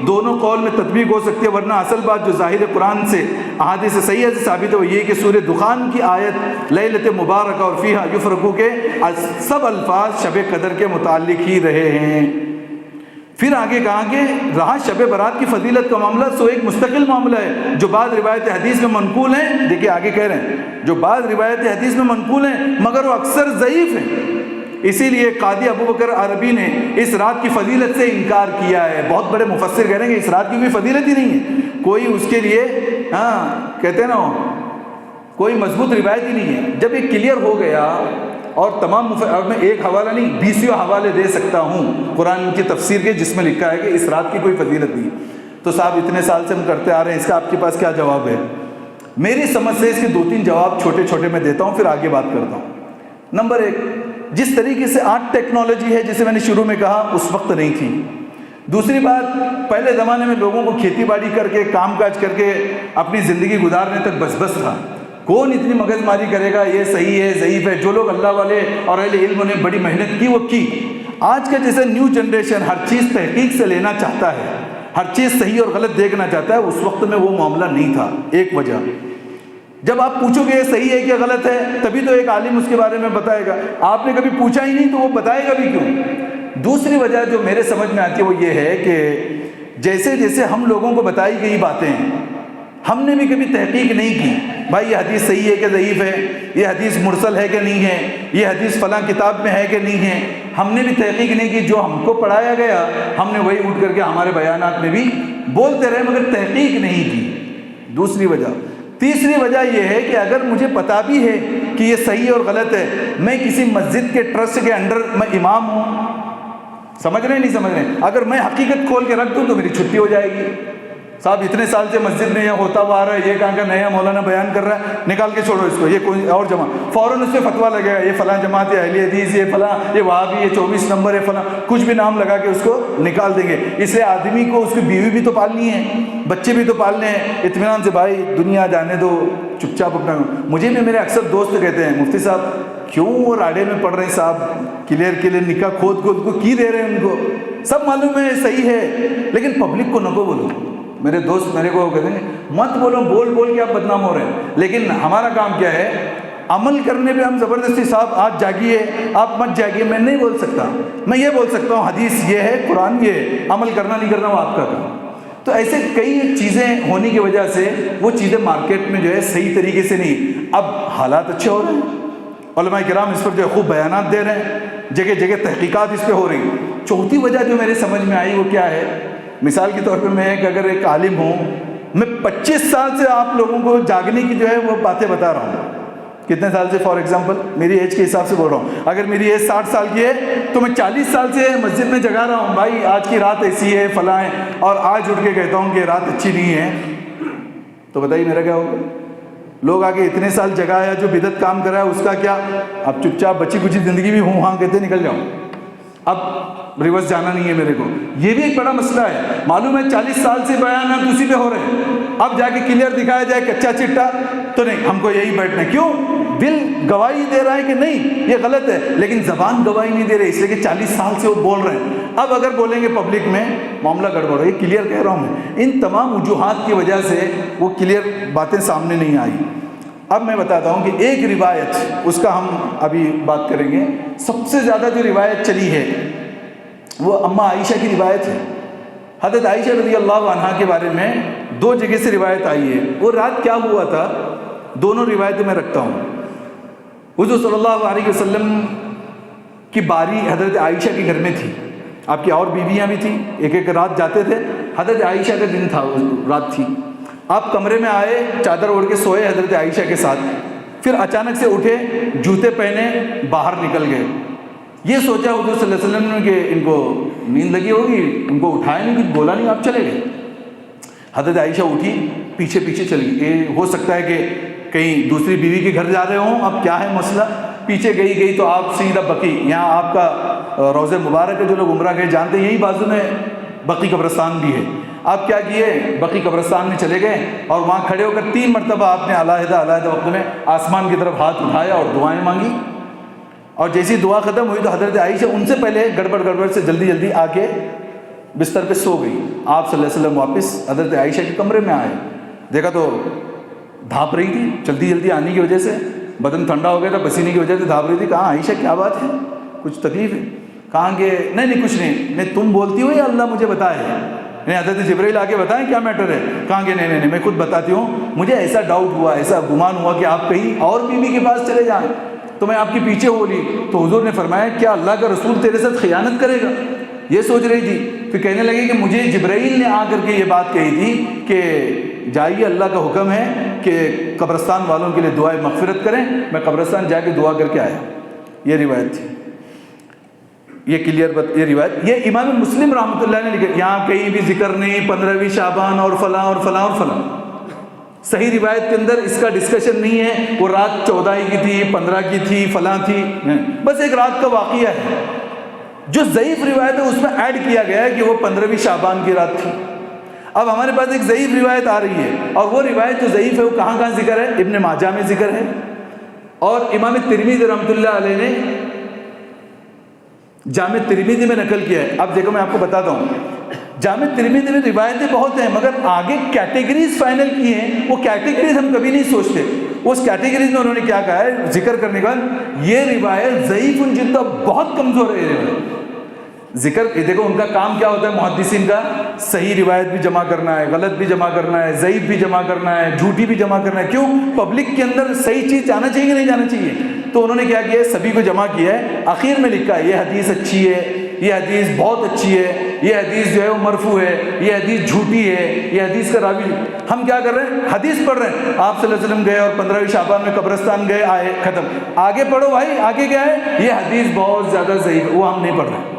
[SPEAKER 2] دونوں قول میں تطبیق ہو سکتی ہے، ورنہ اصل بات جو ظاہر قرآن سے احادیث صحیحہ سے ثابت ہے وہ یہ کہ سورہ دخان کی آیت لیلۃ مبارکہ اور فیہا یفرق کے سب الفاظ شب قدر کے متعلق ہی رہے ہیں۔ پھر آگے کہا کہ رہا شب برات کی فضیلت کا معاملہ، سو ایک مستقل معاملہ ہے جو بعض روایت حدیث میں منقول ہیں۔ دیکھیے آگے کہہ رہے ہیں جو بعض روایت حدیث میں منقول ہیں مگر وہ اکثر ضعیف ہیں، اسی لیے قاضی ابو بکر عربی نے اس رات کی فضیلت سے انکار کیا ہے۔ بہت بڑے مفسر کہہ رہے ہیں کہ اس رات کی کوئی فضیلت ہی نہیں ہے، کوئی اس کے لیے کہتے ہیں نا کوئی مضبوط روایت ہی نہیں ہے۔ جب یہ کلیئر ہو گیا اور تمام میں ایک حوالہ نہیں 20 حوالے دے سکتا ہوں قرآن کی تفسیر کے جس میں لکھا ہے کہ اس رات کی کوئی فضیلت نہیں، تو صاحب اتنے سال سے ہم کرتے آ رہے ہیں، اس کا آپ کے پاس کیا جواب ہے؟ میری سمجھ سے اس کے 2-3 جواب چھوٹے چھوٹے میں دیتا ہوں، پھر آگے بات کرتا ہوں۔ نمبر 1، جس طریقے سے آج ٹیکنالوجی ہے جسے میں نے شروع میں کہا اس وقت نہیں تھی۔ دوسری بات، پہلے زمانے میں لوگوں کو کھیتی باڑی کر کے کام کاج کر کے اپنی زندگی گزارنے تک بس بس تھا، کون اتنی مغز ماری کرے گا یہ صحیح ہے ضعیف ہے۔ جو لوگ اللہ والے اور اہل علم نے بڑی محنت کی وہ کی۔ آج کا جیسے نیو جنریشن ہر چیز تحقیق سے لینا چاہتا ہے، ہر چیز صحیح اور غلط دیکھنا چاہتا ہے، اس وقت میں وہ معاملہ نہیں تھا۔ ایک وجہ، جب آپ پوچھو گے یہ صحیح ہے کہ غلط ہے تبھی تو ایک عالم اس کے بارے میں بتائے گا، آپ نے کبھی پوچھا ہی نہیں تو وہ بتائے گا بھی کیوں؟ دوسری وجہ جو میرے سمجھ میں آتی ہے وہ یہ ہے کہ جیسے جیسے ہم لوگوں کو بتائی گئی باتیں ہم نے بھی کبھی تحقیق نہیں کی بھائی یہ حدیث صحیح ہے کہ ضعیف ہے، یہ حدیث مرسل ہے کہ نہیں ہے، یہ حدیث فلاں کتاب میں ہے کہ نہیں ہے، ہم نے بھی تحقیق نہیں کی. جو ہم کو پڑھایا گیا ہم نے وہی اٹھ کر کے ہمارے بیانات میں بھی بولتے رہے، مگر تحقیق نہیں کی. دوسری وجہ. تیسری وجہ یہ ہے کہ اگر مجھے پتا بھی ہے کہ یہ صحیح اور غلط ہے، میں کسی مسجد کے ٹرسٹ کے انڈر میں امام ہوں، سمجھ رہے ہیں نہیں سمجھ رہے ہیں، اگر میں حقیقت کھول کے رکھ دوں تو میری چھٹی ہو جائے گی. صاحب اتنے سال سے مسجد میں یہ ہوتا ہوا آ رہا ہے، یہ کہاں کا نیا مولانا بیان کر رہا ہے، نکال کے چھوڑو اس کو، یہ کوئی اور جماعت، فوراً اس پہ فتویٰ لگے گا، یہ فلاں جماعت ہے، اہل حدیث، یہ فلاں، یہ وہابی، یہ 24 نمبر ہے، فلاں، کچھ بھی نام لگا کے اس کو نکال دیں گے. اس لیے آدمی کو اس کی بیوی بھی تو پالنی ہے، بچے بھی تو پالنے ہیں، اطمینان سے بھائی دنیا جانے دو، چپ چاپ اپنا. مجھے بھی میرے اکثر دوست کہتے ہیں مفتی صاحب کیوں وہ راڈے میں پڑھ رہے ہیں صاحب، کلیئر نکاح کھود کو کی دے رہے ہیں، ان کو سب معلوم ہے صحیح ہے، لیکن پبلک کو نہ کو بولو. میرے دوست میرے کو کہتے ہیں مت بولو، بول کے آپ بدنام ہو رہے ہیں. لیکن ہمارا کام کیا ہے، عمل کرنے پہ ہم زبردستی صاحب آج جاگیے آپ مت جاگیے میں نہیں بول سکتا. میں یہ بول سکتا ہوں حدیث یہ ہے، قرآن یہ ہے، عمل کرنا نہیں کرنا وہ آپ کا کام. تو ایسے کئی چیزیں ہونے کی وجہ سے وہ چیزیں مارکیٹ میں جو ہے صحیح طریقے سے نہیں. اب حالات اچھے ہو رہے ہیں، علماء کرام اس پر جو ہے خوب بیانات دے رہے ہیں، جگہ جگہ تحقیقات اس پہ ہو رہی. چوتھی وجہ جو میرے سمجھ میں آئی وہ کیا ہے، مثال کے طور پہ میں اگر ایک عالم ہوں، میں 25 سال سے آپ لوگوں کو جاگنے کی جو ہے وہ باتیں بتا رہا ہوں. کتنے سال سے، فار ایگزامپل میری ایج کے حساب سے بول رہا ہوں، اگر میری ایج 60 سال کی ہے تو میں 40 سال سے مسجد میں جگا رہا ہوں بھائی آج کی رات ایسی ہے فلاں ہے، اور آج اٹھ کے کہتا ہوں کہ رات اچھی نہیں ہے، تو بتائیے میرا کیا ہوگا. لوگ آگے اتنے سال جگایا جو بدعت کام کر رہا ہے اس کا کیا. اب چپ چاپ بچی کچھ زندگی بھی ہوں ہاں کہتے نکل جاؤں، اب ریورس جانا نہیں ہے میرے کو. یہ بھی ایک بڑا مسئلہ ہے. معلوم ہے 40 سال سے بیانات اسی پہ ہو رہے ہیں، اب جا کے کلیئر دکھایا جائے کچا چٹا تو نہیں، ہم کو یہی بیٹھنا ہے. کیوں؟ دل گواہی دے رہا ہے کہ نہیں یہ غلط ہے، لیکن زبان گواہی نہیں دے رہی، اس لیے کہ 40 سال سے وہ بول رہے ہیں. اب اگر بولیں گے پبلک میں معاملہ گڑبڑ ہو. یہ کلیئر کہہ رہا ہوں میں، ان تمام وجوہات کی وجہ سے وہ کلیئر باتیں سامنے نہیں آئی. اب میں بتاتا ہوں کہ ایک روایت، اس کا ہم ابھی بات کریں گے. سب سے زیادہ جو روایت چلی ہے وہ اماں عائشہ کی روایت ہے. حضرت عائشہ رضی اللہ عنہا کے بارے میں 2 جگہ سے روایت آئی ہے. وہ رات کیا ہوا تھا، دونوں روایتیں میں رکھتا ہوں. حضور صلی اللہ علیہ وسلم کی باری حضرت عائشہ کے گھر میں تھی، آپ کی اور بیویاں بھی تھیں، ایک ایک رات جاتے تھے. حضرت عائشہ کا دن تھا، رات تھی. آپ کمرے میں آئے، چادر اوڑھ کے سوئے حضرت عائشہ کے ساتھ. پھر اچانک سے اٹھے، جوتے پہنے باہر نکل گئے. یہ سوچا حضور صلی اللہ علیہ وسلم نے کہ ان کو نیند لگی ہوگی، ان کو اٹھایا نہیں، کچھ بولا نہیں، آپ چلے گئے. حضرت عائشہ اٹھی، پیچھے پیچھے چلی گئی. یہ ہو سکتا ہے کہ کہیں دوسری بیوی کے گھر جا رہے ہوں. اب کیا ہے مسئلہ، پیچھے گئی تو آپ سیدھا بقی، یہاں آپ کا روضہ مبارک ہے، جو لوگ عمرہ گئے جانتے ہیں، یہی بازو میں بقی قبرستان بھی ہے. آپ کیا کیے، بقی قبرستان میں چلے گئے اور وہاں کھڑے ہو کر 3 مرتبہ آپ نے علیحدہ وقت میں آسمان کی طرف ہاتھ اٹھایا اور دعائیں مانگی. اور جیسی دعا ختم ہوئی تو حضرت عائشہ ان سے پہلے گڑبڑ سے جلدی آ کے بستر پہ سو گئی. آپ صلی اللہ علیہ وسلم واپس حضرت عائشہ کے کمرے میں آئے، دیکھا تو دھاپ رہی تھی، جلدی آنے کی وجہ سے بدن ٹھنڈا ہو گیا تھا، پسینے کی وجہ سے دھاپ رہی تھی. کہاں عائشہ کیا بات ہے، کچھ تکلیف ہے؟ کہاں کہ نہیں کچھ نہیں، تم بولتی ہو یا اللہ مجھے بتائے؟ نہیں، حضرت جبرائیل آ کے بتائیں کیا میٹر ہے؟ کہاں کہ نہیں میں خود بتاتی ہوں، مجھے ایسا ڈاؤٹ ہوا، ایسا گمان ہوا کہ آپ کہیں اور بیوی کے پاس چلے جائیں تو میں آپ کے پیچھے ہو لی. تو حضور نے فرمایا کیا اللہ کا رسول تیرے ساتھ خیانت کرے گا؟ یہ سوچ رہی تھی. پھر کہنے لگی کہ مجھے جبرائیل نے آ کر کے یہ بات کہی تھی کہ جائیے، اللہ کا حکم ہے کہ قبرستان والوں کے لیے دعائیں مغفرت کریں. میں قبرستان جا کے دعا کر کے آیا. یہ روایت تھی، یہ یہ روایت یہ امام مسلم رحمۃ اللہ نے لکھا. یہاں کہیں بھی ذکر نہیں 15ویں شعبان اور فلاں اور فلاں اور فلاں. صحیح روایت کے اندر اس کا ڈسکشن نہیں ہے وہ رات 14 کی تھی، 15 کی تھی، فلاں تھی، بس ایک رات کا واقعہ ہے. جو ضعیف روایت ہے اس میں ایڈ کیا گیا ہے کہ وہ 15ویں شعبان کی رات تھی. اب ہمارے پاس ایک ضعیف روایت آ رہی ہے، اور وہ روایت جو ضعیف ہے وہ کہاں ذکر ہے؟ ابن ماجہ میں ذکر ہے، اور امام ترمذی رحمۃ اللہ علیہ نے جامع ترمذی میں نقل کیا ہے. اب دیکھو میں آپ کو بتاتا ہوں، جامع ترمذی میں روایتیں بہت ہیں، مگر آگے کیٹیگریز فائنل کی ہیں. وہ کیٹیگریز ہم کبھی نہیں سوچتے. اس کیٹیگریز میں انہوں نے کیا کہا ہے ذکر کرنے کے بعد، یہ روایت ضعیف جدا، بہت کمزور ہے. ذکر دیکھو ان کا کام کیا ہوتا ہے محدثین کا، صحیح روایت بھی جمع کرنا ہے، غلط بھی جمع کرنا ہے، ضعیف بھی جمع کرنا ہے، جھوٹی بھی جمع کرنا ہے. کیوں؟ پبلک کے اندر صحیح چیز جانا چاہیے کہ نہیں جانا چاہیے. تو انہوں نے کیا کیا ہے، سبھی کو جمع کیا ہے، آخر میں لکھا ہے یہ حدیث اچھی ہے، یہ حدیث بہت اچھی ہے، یہ حدیث جو ہے وہ مرفوع ہے، یہ حدیث جھوٹی ہے، یہ حدیث کا راوی. ہم کیا کر رہے ہیں؟ حدیث پڑھ رہے ہیں. آپ صلی اللہ علیہ وسلم گئے اور 15ویں شعبان میں قبرستان گئے، آئے، ختم. آگے پڑھو بھائی، آگے کیا ہے؟ یہ حدیث بہت زیادہ ضعیف ہے، وہ ہم نہیں پڑھ رہے،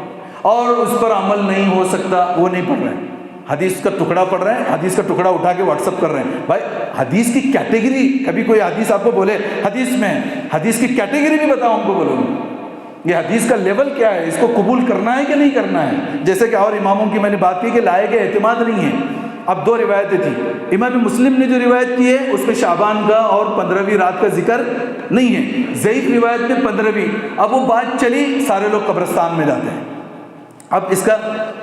[SPEAKER 2] اور اس پر عمل نہیں ہو سکتا، وہ نہیں پڑھ رہے ہیں. حدیث کا ٹکڑا پڑھ رہے ہیں، حدیث کا ٹکڑا اٹھا کے واٹس اپ کر رہے ہیں. بھائی حدیث کی کیٹیگری، کبھی کوئی حدیث آپ کو بولے حدیث میں، حدیث کی کیٹیگری بھی بتاؤ ہم کو، بولو یہ حدیث کا لیول کیا ہے، اس کو قبول کرنا ہے کہ نہیں کرنا ہے. جیسے کہ اور اماموں کی میں نے بات کی کہ لائق اعتماد نہیں ہے. اب 2 روایتیں تھیں. امام مسلم نے جو روایت کی ہے اس میں شعبان کا اور 15ویں رات کا ذکر نہیں ہے. ضعیف روایت میں 15ویں. اب وہ بات چلی، سارے لوگ قبرستان میں جاتے ہیں. اب اس کا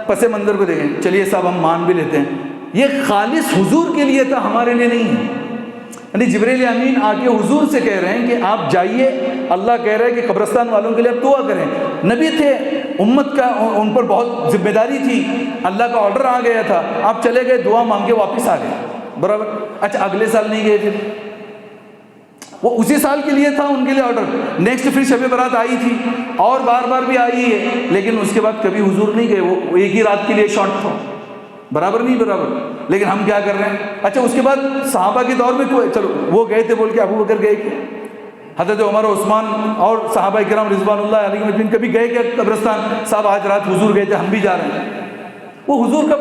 [SPEAKER 2] پس منظر کو دیکھیں. چلیے صاحب ہم مان بھی لیتے ہیں یہ خالص حضور کے لیے تھا، ہمارے لیے نہیں ہے. یعنی جبریل امین آ کے حضور سے کہہ رہے ہیں کہ آپ جائیے، اللہ کہہ رہے ہیں کہ قبرستان والوں کے لیے آپ دعا کریں. نبی تھے، امت کا ان پر بہت ذمہ داری تھی، اللہ کا آرڈر آ گیا تھا، آپ چلے گئے، دعا مانگ کے واپس آ گئے. برابر. اچھا اگلے سال نہیں گئے، پھر وہ اسی سال کے لیے تھا ان کے لیے آرڈر. نیکسٹ پھر شب برات آئی تھی اور بار بار بھی آئی ہے، لیکن اس کے بعد کبھی حضور نہیں گئے. وہ ایک ہی رات کے لیے شارٹ تھا. برابر نہیں برابر. لیکن ہم کیا کر رہے ہیں؟ اچھا اس کے بعد صحابہ کے دور میں چلو وہ گئے تھے بول کے ابو بکر گئے کہ حضرت عمر و عثمان اور صحابہ کرام رضوان اللہ علیہ مجمعین کبھی گئے کیا قبرستان؟ صاحب آج رات حضور گئے تھے، ہم بھی جا رہے ہیں. وہ حضور کا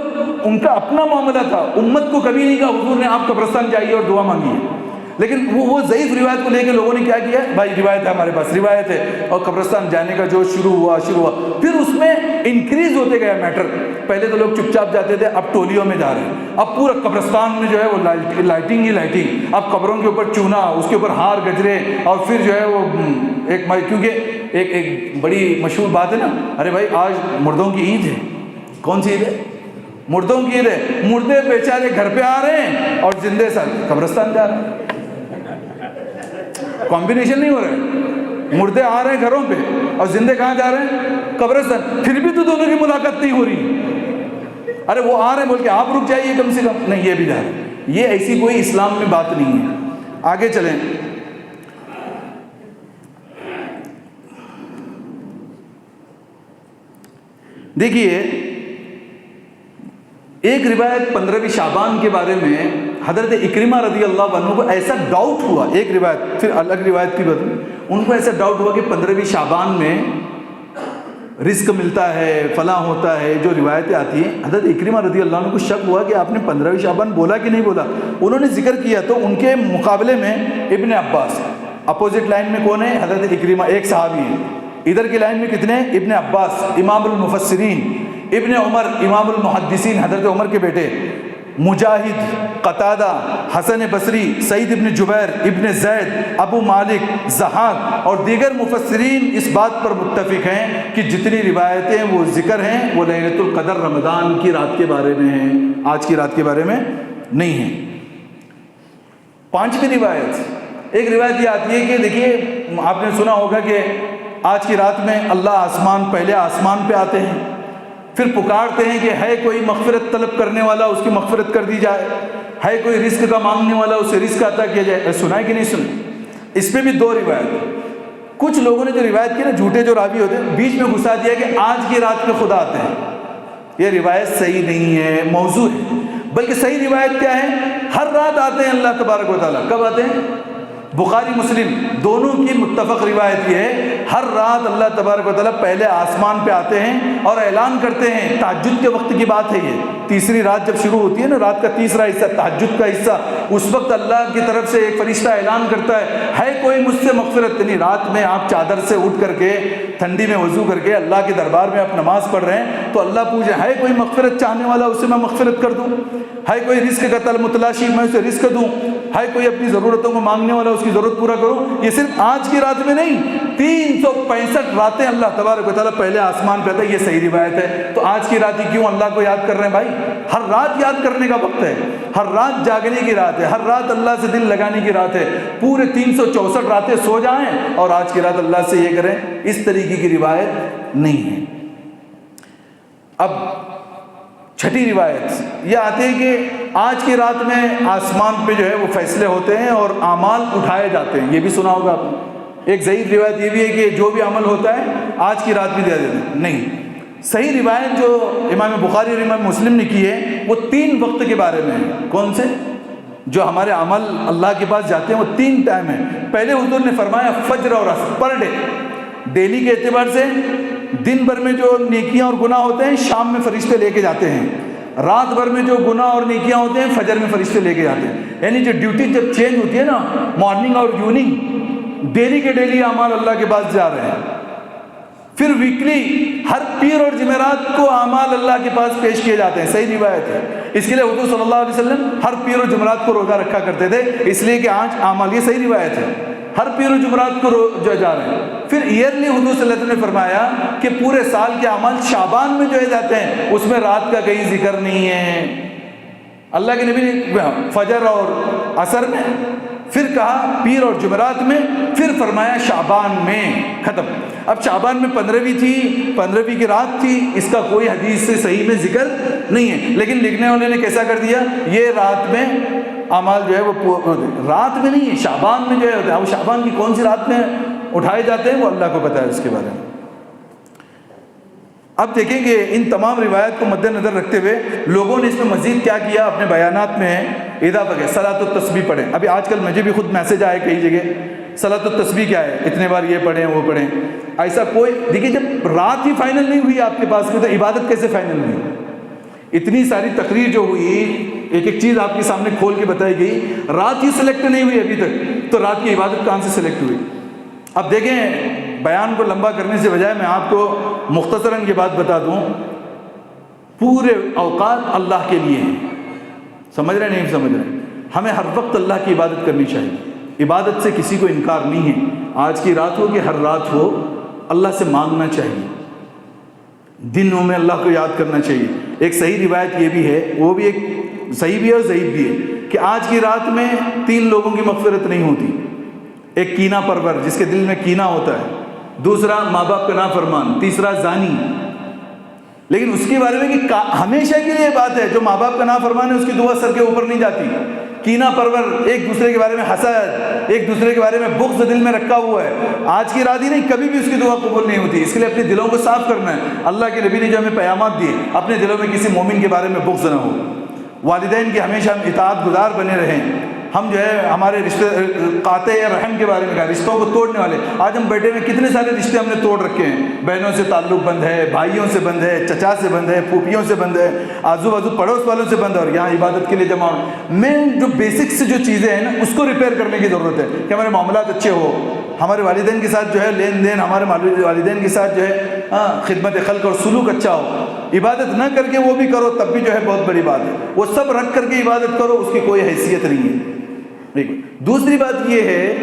[SPEAKER 2] ان کا اپنا معاملہ تھا، امت کو کبھی نہیں کہا حضور نے آپ قبرستان جائیے اور دعا مانگیے. لیکن وہ ضعیف روایت کو لے کے لوگوں نے کیا کیا؟ بھائی روایت ہے، ہمارے پاس روایت ہے، اور قبرستان جانے کا جو شروع ہوا. پھر اس میں انکریز ہوتے گیا میٹر. پہلے تو لوگ چپ چاپ جاتے تھے، اب ٹولیوں میں جا رہے ہیں. اب پورا قبرستان میں جو ہے وہ لائٹنگ ہی لائٹنگ. اب قبروں کے اوپر چونا، اس کے اوپر ہار گجرے، اور پھر جو ہے وہ کیونکہ ایک بڑی مشہور بات ہے نا، ارے بھائی آج مردوں کی عید ہے. کون سی عید ہے؟ مردوں کی عید ہے. مردے بیچارے گھر پہ آ رہے ہیں اور زندے ساتھ قبرستان جا رہے ہیں. کمبینیشن نہیں ہو رہا ہے. مردے آ رہے ہیں گھروں پہ اور زندے کہاں جا رہے ہیں؟ قبرستان. پھر بھی تو دونوں کی ملاقات نہیں ہو رہی. ارے وہ آ رہے ہیں بول کے آپ رک جائیے کم سے کم. نہیں، یہ بھی جا رہے ہیں. یہ ایسی کوئی اسلام میں بات نہیں ہے. آگے چلیں. دیکھیے ایک روایت 15ویں شعبان کے بارے میں حضرت اکرمہ رضی اللہ عنہ کو ایسا ڈاؤٹ ہوا. ایک روایت، پھر الگ روایت کی بات، ان کو ایسا ڈاؤٹ ہوا کہ 15ویں شعبان میں رزق ملتا ہے، فلاں ہوتا ہے، جو روایتیں آتی ہیں. حضرت اکرمہ رضی اللہ عنہ کو شک ہوا کہ آپ نے 15ویں شعبان بولا کہ نہیں بولا. انہوں نے ذکر کیا تو ان کے مقابلے میں ابن عباس، اپوزٹ لائن میں کون ہے؟ حضرت اکرمہ ایک صحابی ہے. ادھر کی لائن میں کتنے ہیں؟ ابن عباس امام المفسرین، ابن عمر امام المحدثین حضرت عمر کے بیٹے، مجاہد، قتادہ، حسن بصری، سعید ابن جبیر، ابن زید، ابو مالک، ضحاک اور دیگر مفسرین اس بات پر متفق ہیں کہ جتنی روایتیں وہ ذکر ہیں وہ لیلۃ القدر رمضان کی رات کے بارے میں ہیں، آج کی رات کے بارے میں نہیں ہیں. 5ویں روایت، ایک روایت یہ آتی ہے کہ دیکھیے آپ نے سنا ہوگا کہ آج کی رات میں اللہ پہلے آسمان پہ آتے ہیں، پھر پکارتے ہیں کہ ہے کوئی مغفرت طلب کرنے والا، اس کی مغفرت کر دی جائے، ہے کوئی رزق کا مانگنے والا، اسے رزق عطا کیا جائے. سنا ہے کہ نہیں سنا؟ اس پہ بھی 2 روایت. کچھ لوگوں نے جو روایت کی نا، جھوٹے جو راوی ہوتے ہیں، بیچ میں گھسا دیا کہ آج کی رات میں خدا آتے ہیں. یہ روایت صحیح نہیں ہے، موضوع ہے. بلکہ صحیح روایت کیا ہے؟ ہر رات آتے ہیں اللہ تبارک و تعالیٰ. کب آتے ہیں؟ بخاری مسلم دونوں کی متفق روایت یہ ہے، ہر رات اللہ تبارک و تعالیٰ پہلے آسمان پہ آتے ہیں اور اعلان کرتے ہیں. تہجد کے وقت کی بات ہے یہ. تیسری رات جب شروع ہوتی ہے نا، رات کا تیسرا حصہ تہجد کا حصہ، اس وقت اللہ کی طرف سے ایک فرشتہ اعلان کرتا ہے کوئی مجھ سے مغفرت. نہیں، رات میں آپ چادر سے اٹھ کر کے ٹھنڈی میں وضو کر کے اللہ کے دربار میں آپ نماز پڑھ رہے ہیں تو اللہ پوچھے ہے کوئی مغفرت چاہنے والا، اسے میں مغفرت کر دوں. ہے کوئی رزق کا طلب متلاشی، میں اسے رزق دوں. ہے کوئی اپنی ضرورتوں کو مانگنے والا، اس کی ضرورت پورا کروں. یہ صرف آج کی رات میں نہیں، 365 راتیں اللہ تبارک و تعالیٰ پہلے آسمان پہ آتا ہے. یہ صحیح روایت ہے. تو آج کی رات ہی کیوں اللہ کو یاد کر رہے ہیں بھائی؟ ہر رات یاد کرنے کا وقت ہے، ہر رات جاگنے کی رات ہے، ہر رات اللہ سے دل لگانے کی رات ہے. پورے 364 راتیں سو جائیں اور آج کی رات اللہ سے یہ کریں، اس طریقے کی روایت نہیں ہے. اب چھٹی روایت یہ آتی ہے کہ آج کی رات میں آسمان پہ جو ہے وہ فیصلے ہوتے ہیں اور اعمال اٹھائے جاتے ہیں. یہ بھی سنا ہوگا آپ نے. ایک ضعیف روایت یہ بھی ہے کہ جو بھی عمل ہوتا ہے آج کی رات میں دیا دیتے ہیں. نہیں, صحیح روایت جو امام بخاری اور امام مسلم نے کی ہے وہ 3 وقت کے بارے میں ہے. کون سے؟ جو ہمارے عمل اللہ کے پاس جاتے ہیں وہ 3 ٹائم ہیں. پہلے حضور نے فرمایا فجر اور عصر, پر ڈے, ڈیلی کے اعتبار سے دن بھر میں جو نیکیاں اور گناہ ہوتے ہیں شام میں فرشتے لے کے جاتے ہیں. رات بھر میں جو گناہ اور نیکیاں ہوتے ہیں فجر میں فرشتے لے کے جاتے ہیں. یعنی جو ڈیوٹی جب چینج ہوتی ہے نا, مارننگ اور ایوننگ, ڈیلی کے ڈیلی اعمال اللہ کے پاس جا رہے ہیں. پھر ویکلی ہر پیر اور جمعرات کو اعمال اللہ کے پاس پیش کیے جاتے ہیں. صحیح روایت ہے. اس کے لیے حضور صلی اللہ علیہ وسلم ہر پیر اور جمعرات کو روزہ رکھا کرتے تھے, اس لیے کہ آج اعمال, یہ صحیح روایت ہے, ہر پیر و جمعرات کو جو جا رہے ہیں. پھر ایئرلی حضور صلی اللہ علیہ وسلم نے فرمایا کہ پورے سال کے اعمال شعبان میں جو ہے جاتے ہیں, اس میں رات کا کہیں ذکر نہیں ہے. اللہ کے نبی نے فجر اور عصر میں, پھر کہا پیر اور جمعرات میں, پھر فرمایا شعبان میں. ختم. اب شعبان میں 15ویں تھی, 15ویں کی رات تھی, اس کا کوئی حدیث سے صحیح میں ذکر نہیں ہے. لیکن لکھنے والے نے کیسا کر دیا, یہ رات میں اعمال جو ہے وہ رات میں نہیں ہے, شعبان میں جو ہے. اب شعبان کی کون سی رات میں اٹھائے جاتے ہیں وہ اللہ کو پتہ ہے اس کے بارے میں. اب دیکھیں کہ ان تمام روایت کو مد نظر رکھتے ہوئے لوگوں نے اس میں مزید کیا کیا, اپنے بیانات میں اضافہ کیا. صلاۃ التسبیح پڑھیں. ابھی آج کل مجھے بھی خود میسج آئے کئی جگہ, صلاۃ التسبیح کیا ہے, اتنے بار یہ پڑھیں وہ پڑھیں. ایسا کوئی, دیکھیے جب رات ہی فائنل نہیں ہوئی آپ کے پاس میں, تو عبادت کیسے فائنل ہوئی؟ اتنی ساری تقریر جو ہوئی, ایک ایک چیز آپ کے سامنے کھول کے بتائی گئی, رات ہی سلیکٹ نہیں ہوئی ابھی تک, تو رات کی عبادت کہاں سے سلیکٹ ہوئی؟ اب دیکھیں, بیان کو لمبا کرنے سے بجائے میں آپ کو مختصراً یہ بات بتا دوں, پورے اوقات اللہ کے لیے ہیں. سمجھ رہے نہیں سمجھ رہے؟ ہمیں ہر وقت اللہ کی عبادت کرنی چاہیے. عبادت سے کسی کو انکار نہیں ہے. آج کی رات ہو کہ ہر رات ہو, اللہ سے مانگنا چاہیے, دنوں میں اللہ کو یاد کرنا چاہیے. ایک صحیح روایت یہ بھی ہے, وہ بھی ایک صحیح بھی ہے اور ضعیف بھی ہے, کہ آج کی رات میں 3 لوگوں کی مغفرت نہیں ہوتی. ایک کینہ پرور, جس کے دل میں کینہ ہوتا ہے, دوسرا ماں باپ کا نافرمان, تیسرا زانی. لیکن اس کے بارے میں کہ ہمیشہ کے لیے بات ہے, جو ماں باپ کا نافرمان ہے اس کی دعا سر کے اوپر نہیں جاتی. کینہ پرور, ایک دوسرے کے بارے میں حسد, ایک دوسرے کے بارے میں بغض دل میں رکھا ہوا ہے, آج کی رات ہی نہیں کبھی بھی اس کی دعا قبول نہیں ہوتی. اس کے لیے اپنے دلوں کو صاف کرنا ہے. اللہ کے نبی نے جو ہمیں پیامات دیے, اپنے دلوں میں کسی مومن کے بارے میں بغض نہ ہو. والدین کی ہمیشہ ہم اطاعت گزار بنے رہیں. ہم جو ہے ہمارے رشتے قاطع رحم کے بارے میں کہا, رشتوں کو توڑنے والے. آج ہم بیٹھے میں کتنے سارے رشتے ہم نے توڑ رکھے ہیں. بہنوں سے تعلق بند ہے, بھائیوں سے بند ہے, چچا سے بند ہے, پھوپھیوں سے بند ہے, آزو بازو پڑوس والوں سے بند ہے, اور یہاں عبادت کے لیے جمع. مین جو بیسکس جو چیزیں ہیں نا, اس کو ریپیئر کرنے کی ضرورت ہے, کہ ہمارے معاملات اچھے ہو, ہمارے والدین کے ساتھ جو ہے لین دین, ہمارے والدین کے ساتھ جو ہے خدمت خلق اور سلوک اچھا ہو. عبادت نہ کر کے وہ بھی کرو تب بھی جو ہے بہت بڑی بات ہے. وہ سب رکھ کر کے عبادت کرو, اس کی کوئی حیثیت نہیں ہے. دوسری بات یہ ہے,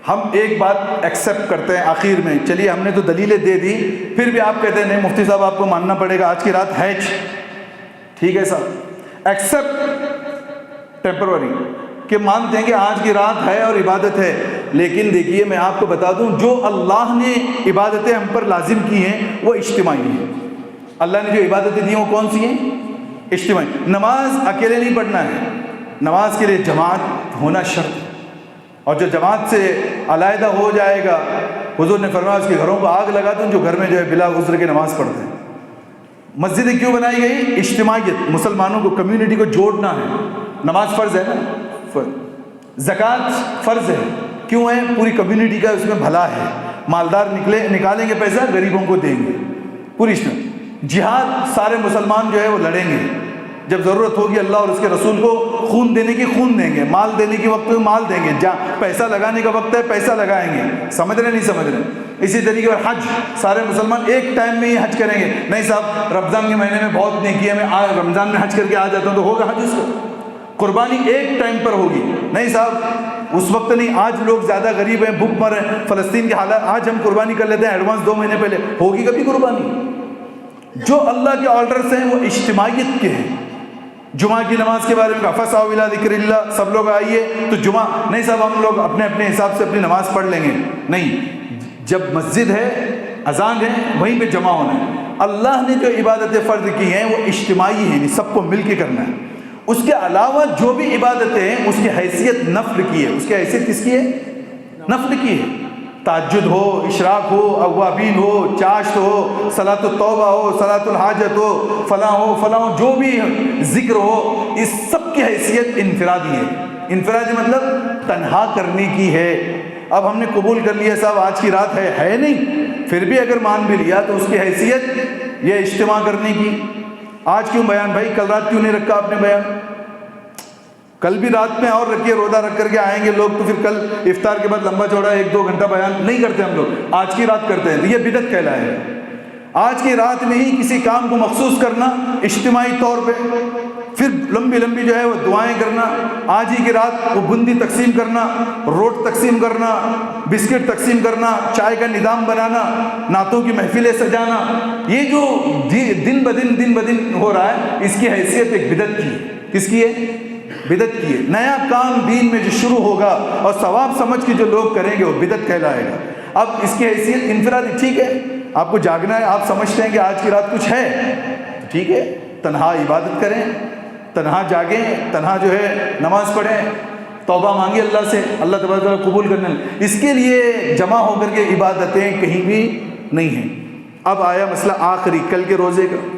[SPEAKER 2] ہم ایک بات ایکسیپٹ کرتے ہیں آخر میں, چلیے ہم نے تو دلیلیں دے دی, پھر بھی آپ کہتے ہیں نہیں مفتی صاحب آپ کو ماننا پڑے گا, آج کی رات ہے. ٹھیک ہے صاحب, ایکسیپٹ ٹیمپروری, کہ مانتے ہیں کہ آج کی رات ہے اور عبادت ہے. لیکن دیکھیے میں آپ کو بتا دوں, جو اللہ نے عبادتیں ہم پر لازم کی ہیں وہ اجتماعی ہیں. اللہ نے جو عبادتیں دی ہیں وہ کون سی ہیں؟ اجتماعی. نماز اکیلے نہیں پڑھنا ہے, نماز کے لیے جماعت ہونا شرط ہے. اور جو جماعت سے علیحدہ ہو جائے گا, حضور نے فرمایا اس کے گھروں کو آگ لگا دوں, جو گھر میں جو ہے بلا عذر کے نماز پڑھتے ہیں. مسجدیں کیوں بنائی گئی؟ اجتماعیت, مسلمانوں کو, کمیونٹی کو جوڑنا ہے. نماز فرض ہے نا, زکوٰۃ فرض ہے, کیوں ہے؟ پوری کمیونٹی کا اس میں بھلا ہے. مالدار نکالیں گے پیسہ, غریبوں کو دیں گے. پوری جہاد, سارے مسلمان جو ہے وہ لڑیں گے, جب ضرورت ہوگی اللہ اور اس کے رسول کو خون دینے کی خون دیں گے, مال دینے کی وقت میں مال دیں گے, جہاں پیسہ لگانے کا وقت ہے پیسہ لگائیں گے. سمجھ رہے نہیں سمجھ رہے؟ اسی طریقے پر حج, سارے مسلمان ایک ٹائم میں ہی حج کریں گے. نہیں صاحب رمضان کے مہینے میں بہت نیکی ہے, میں رمضان میں حج کر کے آ جاتا ہوں, تو ہوگا حج اس کو. قربانی ایک ٹائم پر ہوگی. نہیں صاحب اس وقت نہیں, آج لوگ زیادہ غریب ہیں, بھوک مر ہیں, فلسطین کے حالات, آج ہم قربانی کر لیتے ہیں ایڈوانس 2 مہینے پہلے, ہوگی کبھی قربانی؟ جو اللہ کے آرڈرز ہیں وہ اجتماعیت کے ہیں. جمعہ کی نماز کے بارے میں کہا فَاسْعَوْا إِلَىٰ ذِكْرِ اللَّهِ, سب لوگ آئیے. تو جمعہ نہیں صاحب ہم لوگ اپنے اپنے حساب سے اپنی نماز پڑھ لیں گے. نہیں, جب مسجد ہے, اذان ہے, وہیں پہ جمع ہونا ہے. اللہ نے جو عبادتیں فرض کی ہیں وہ اجتماعی ہیں، یعنی سب کو مل کے کرنا ہے۔ اس کے علاوہ جو بھی عبادتیں ہیں اس کی حیثیت نفل کی ہے۔ اس کی حیثیت کس کی ہے؟ نفل کی ہے۔ تہجد ہو، اشراق ہو، اوابین ہو، چاشت ہو، صلاۃ التوبہ ہو، صلاۃ الحاجت ہو، فلاں ہو، جو بھی ذکر ہو، اس سب کی حیثیت انفرادی ہے۔ انفرادی مطلب تنہا کرنے کی ہے۔ اب ہم نے قبول کر لیا صاحب آج کی رات ہے نہیں، پھر بھی اگر مان بھی لیا تو اس کی حیثیت یہ اجتماع کرنے کی۔ آج کیوں بیان بھائی؟ کل رات کیوں نہیں رکھا آپ نے بیان؟ کل بھی رات میں اور رکھیے، روزہ رکھ کر کے آئیں گے لوگ تو پھر کل افطار کے بعد لمبا چوڑا 1-2 گھنٹہ بیان نہیں کرتے ہم لوگ، آج کی رات کرتے ہیں، تو یہ بدعت کہلائے گا۔ آج کی رات میں ہی کسی کام کو مخصوص کرنا اجتماعی طور پہ، پھر لمبی جو ہے وہ دعائیں کرنا، آج ہی کی رات وہ بندی تقسیم کرنا، روٹ تقسیم کرنا، بسکٹ تقسیم کرنا، چائے کا نظام بنانا، نعتوں کی محفلیں سجانا، یہ جو دن بدن ہو رہا ہے اس کی حیثیت ایک بدعت کی ہے۔ کس کی ہے؟ بدعت کی ہے۔ نیا کام دین میں جو شروع ہوگا اور ثواب سمجھ کے جو لوگ کریں گے وہ بدعت کہلائے گا۔ اب اس کی حیثیت انفرادی، ٹھیک ہے آپ کو جاگنا ہے، آپ سمجھتے ہیں کہ آج کی رات کچھ ہے، ٹھیک ہے، تنہا عبادت کریں، تنہا جاگیں، تنہا جو ہے نماز پڑھیں، توبہ مانگی اللہ سے، اللہ تبارک و تعالیٰ قبول کرنے لیں۔ اس کے لیے جمع ہو کر کے عبادتیں کہیں بھی نہیں ہیں۔ اب آیا مسئلہ آخری، کل کے روزے کا۔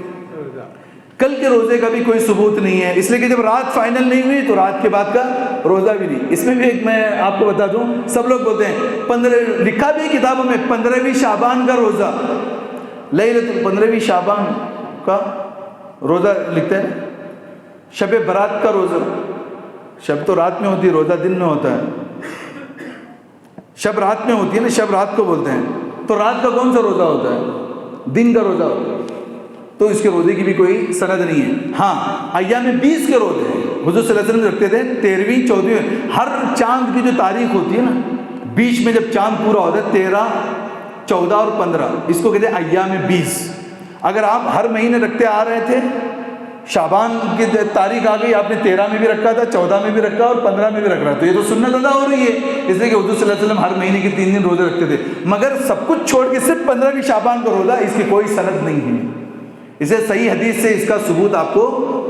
[SPEAKER 2] کل کے روزے کا بھی کوئی ثبوت نہیں ہے، اس لیے کہ جب رات فائنل نہیں ہوئی تو رات کے بعد کا روزہ بھی نہیں۔ اس میں بھی ایک میں آپ کو بتا دوں، سب لوگ بولتے ہیں لکھا بھی کتابوں میں 15ویں شعبان کا روزہ، لیلۃ 15ویں شعبان کا روزہ لکھتے ہیں، شب برات کا روزہ۔ شب تو رات میں ہوتی ہے، روزہ دن میں ہوتا ہے۔ شب رات میں ہوتی ہے نا، شب رات کو بولتے ہیں، تو رات کا کون سا روزہ ہوتا ہے؟ دن کا روزہ ہوتا ہے، تو اس کے روزے کی بھی کوئی سند نہیں ہے۔ ہاں ایام 20 کے روزے ہیں، حضور صلی اللہ علیہ وسلم رکھتے تھے 13ویں 14ویں، ہر چاند کی جو تاریخ ہوتی ہے نا، بیچ میں جب چاند پورا ہوتا ہے 13 14 اور 15، اس کو کہتے ہیں ایام 20۔ اگر آپ ہر مہینے رکھتے آ رہے تھے، شعبان کی تاریخ آ گئی، آپ نے 13 میں بھی رکھا تھا، 14 میں بھی رکھا اور 15 میں بھی رکھ رہا، تو یہ تو سنت ادا ہو رہی ہے، اس لیے کہ حضور صلی اللہ علیہ وسلم ہر مہینے کے 3 دن روزے رکھتے تھے، مگر سب کچھ چھوڑ کے صرف 15ویں شعبان کا روزہ، اس کی کوئی سند نہیں ہے۔ اسے صحیح حدیث سے اس کا ثبوت آپ کو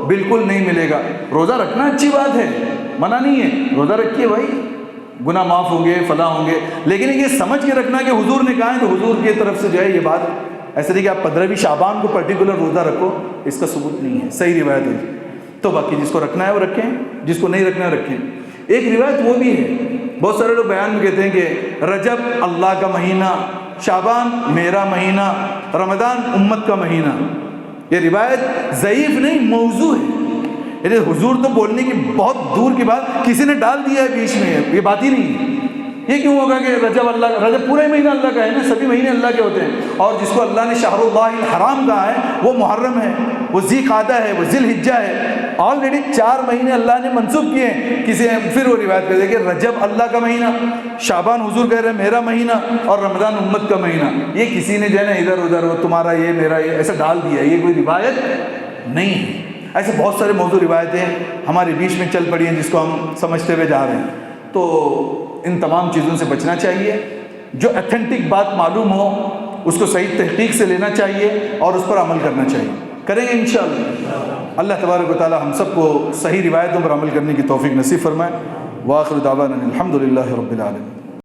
[SPEAKER 2] بالکل نہیں ملے گا۔ روزہ رکھنا اچھی بات ہے، منع نہیں ہے، روزہ رکھیے بھائی، گناہ معاف ہوں گے، فلاں ہوں گے، لیکن یہ سمجھ کے رکھنا کہ حضور نے کہا ہے تو حضور کی طرف سے جو ہے یہ بات ایسے نہیں کہ آپ 15ویں شعبان کو پرٹیکولر روزہ رکھو، اس کا ثبوت نہیں ہے، صحیح روایت ہے۔ تو باقی جس کو رکھنا ہے وہ رکھیں، جس کو نہیں رکھنا ہے رکھیں۔ ایک روایت وہ بھی ہے، بہت سارے لوگ بیان میں کہتے ہیں کہ رجب اللہ کا مہینہ، شعبان میرا مہینہ، رمضان امت کا مہینہ۔ یہ روایت ضعیف نہیں، موضوع ہے، یعنی حضور تو بولنے کی بہت دور کی بات، کسی نے ڈال دیا ہے بیچ میں، یہ بات ہی نہیں ہے۔ یہ کیوں ہوگا کہ رجب پورا مہینہ اللہ کا ہے نا، سبھی مہینے اللہ کے ہوتے ہیں، اور جس کو اللہ نے شہر اللہ الحرام کہا ہے وہ محرم ہے، وہ ذی قعدہ ہے، وہ ذی الحجہ ہے، آلریڈی 4 مہینے اللہ نے منسوخ کیے ہیں۔ کسی پھر وہ روایت کہتے ہیں کہ رجب اللہ کا مہینہ، شعبان حضور کہہ رہے ہیں میرا مہینہ، اور رمضان امت کا مہینہ۔ یہ کسی نے جو ہے نا ادھر ادھر وہ تمہارا یہ میرا یہ ایسا ڈال دیا، یہ کوئی روایت نہیں ہے۔ ایسے بہت سارے موضوع روایتیں ہمارے بیچ میں چل پڑی ہیں جس کو ہم سمجھتے ہوئے جا رہے ہیں، تو ان تمام چیزوں سے بچنا چاہیے۔ جو ایتھینٹک بات معلوم ہو اس کو صحیح تحقیق سے لینا چاہیے اور اس پر عمل کرنا چاہیے، کریں گے انشاءاللہ۔ اللہ تبارک و تعالی ہم سب کو صحیح روایتوں پر عمل کرنے کی توفیق نصیب فرمائے۔ وآخر دعوانا الحمدللہ رب العالمین۔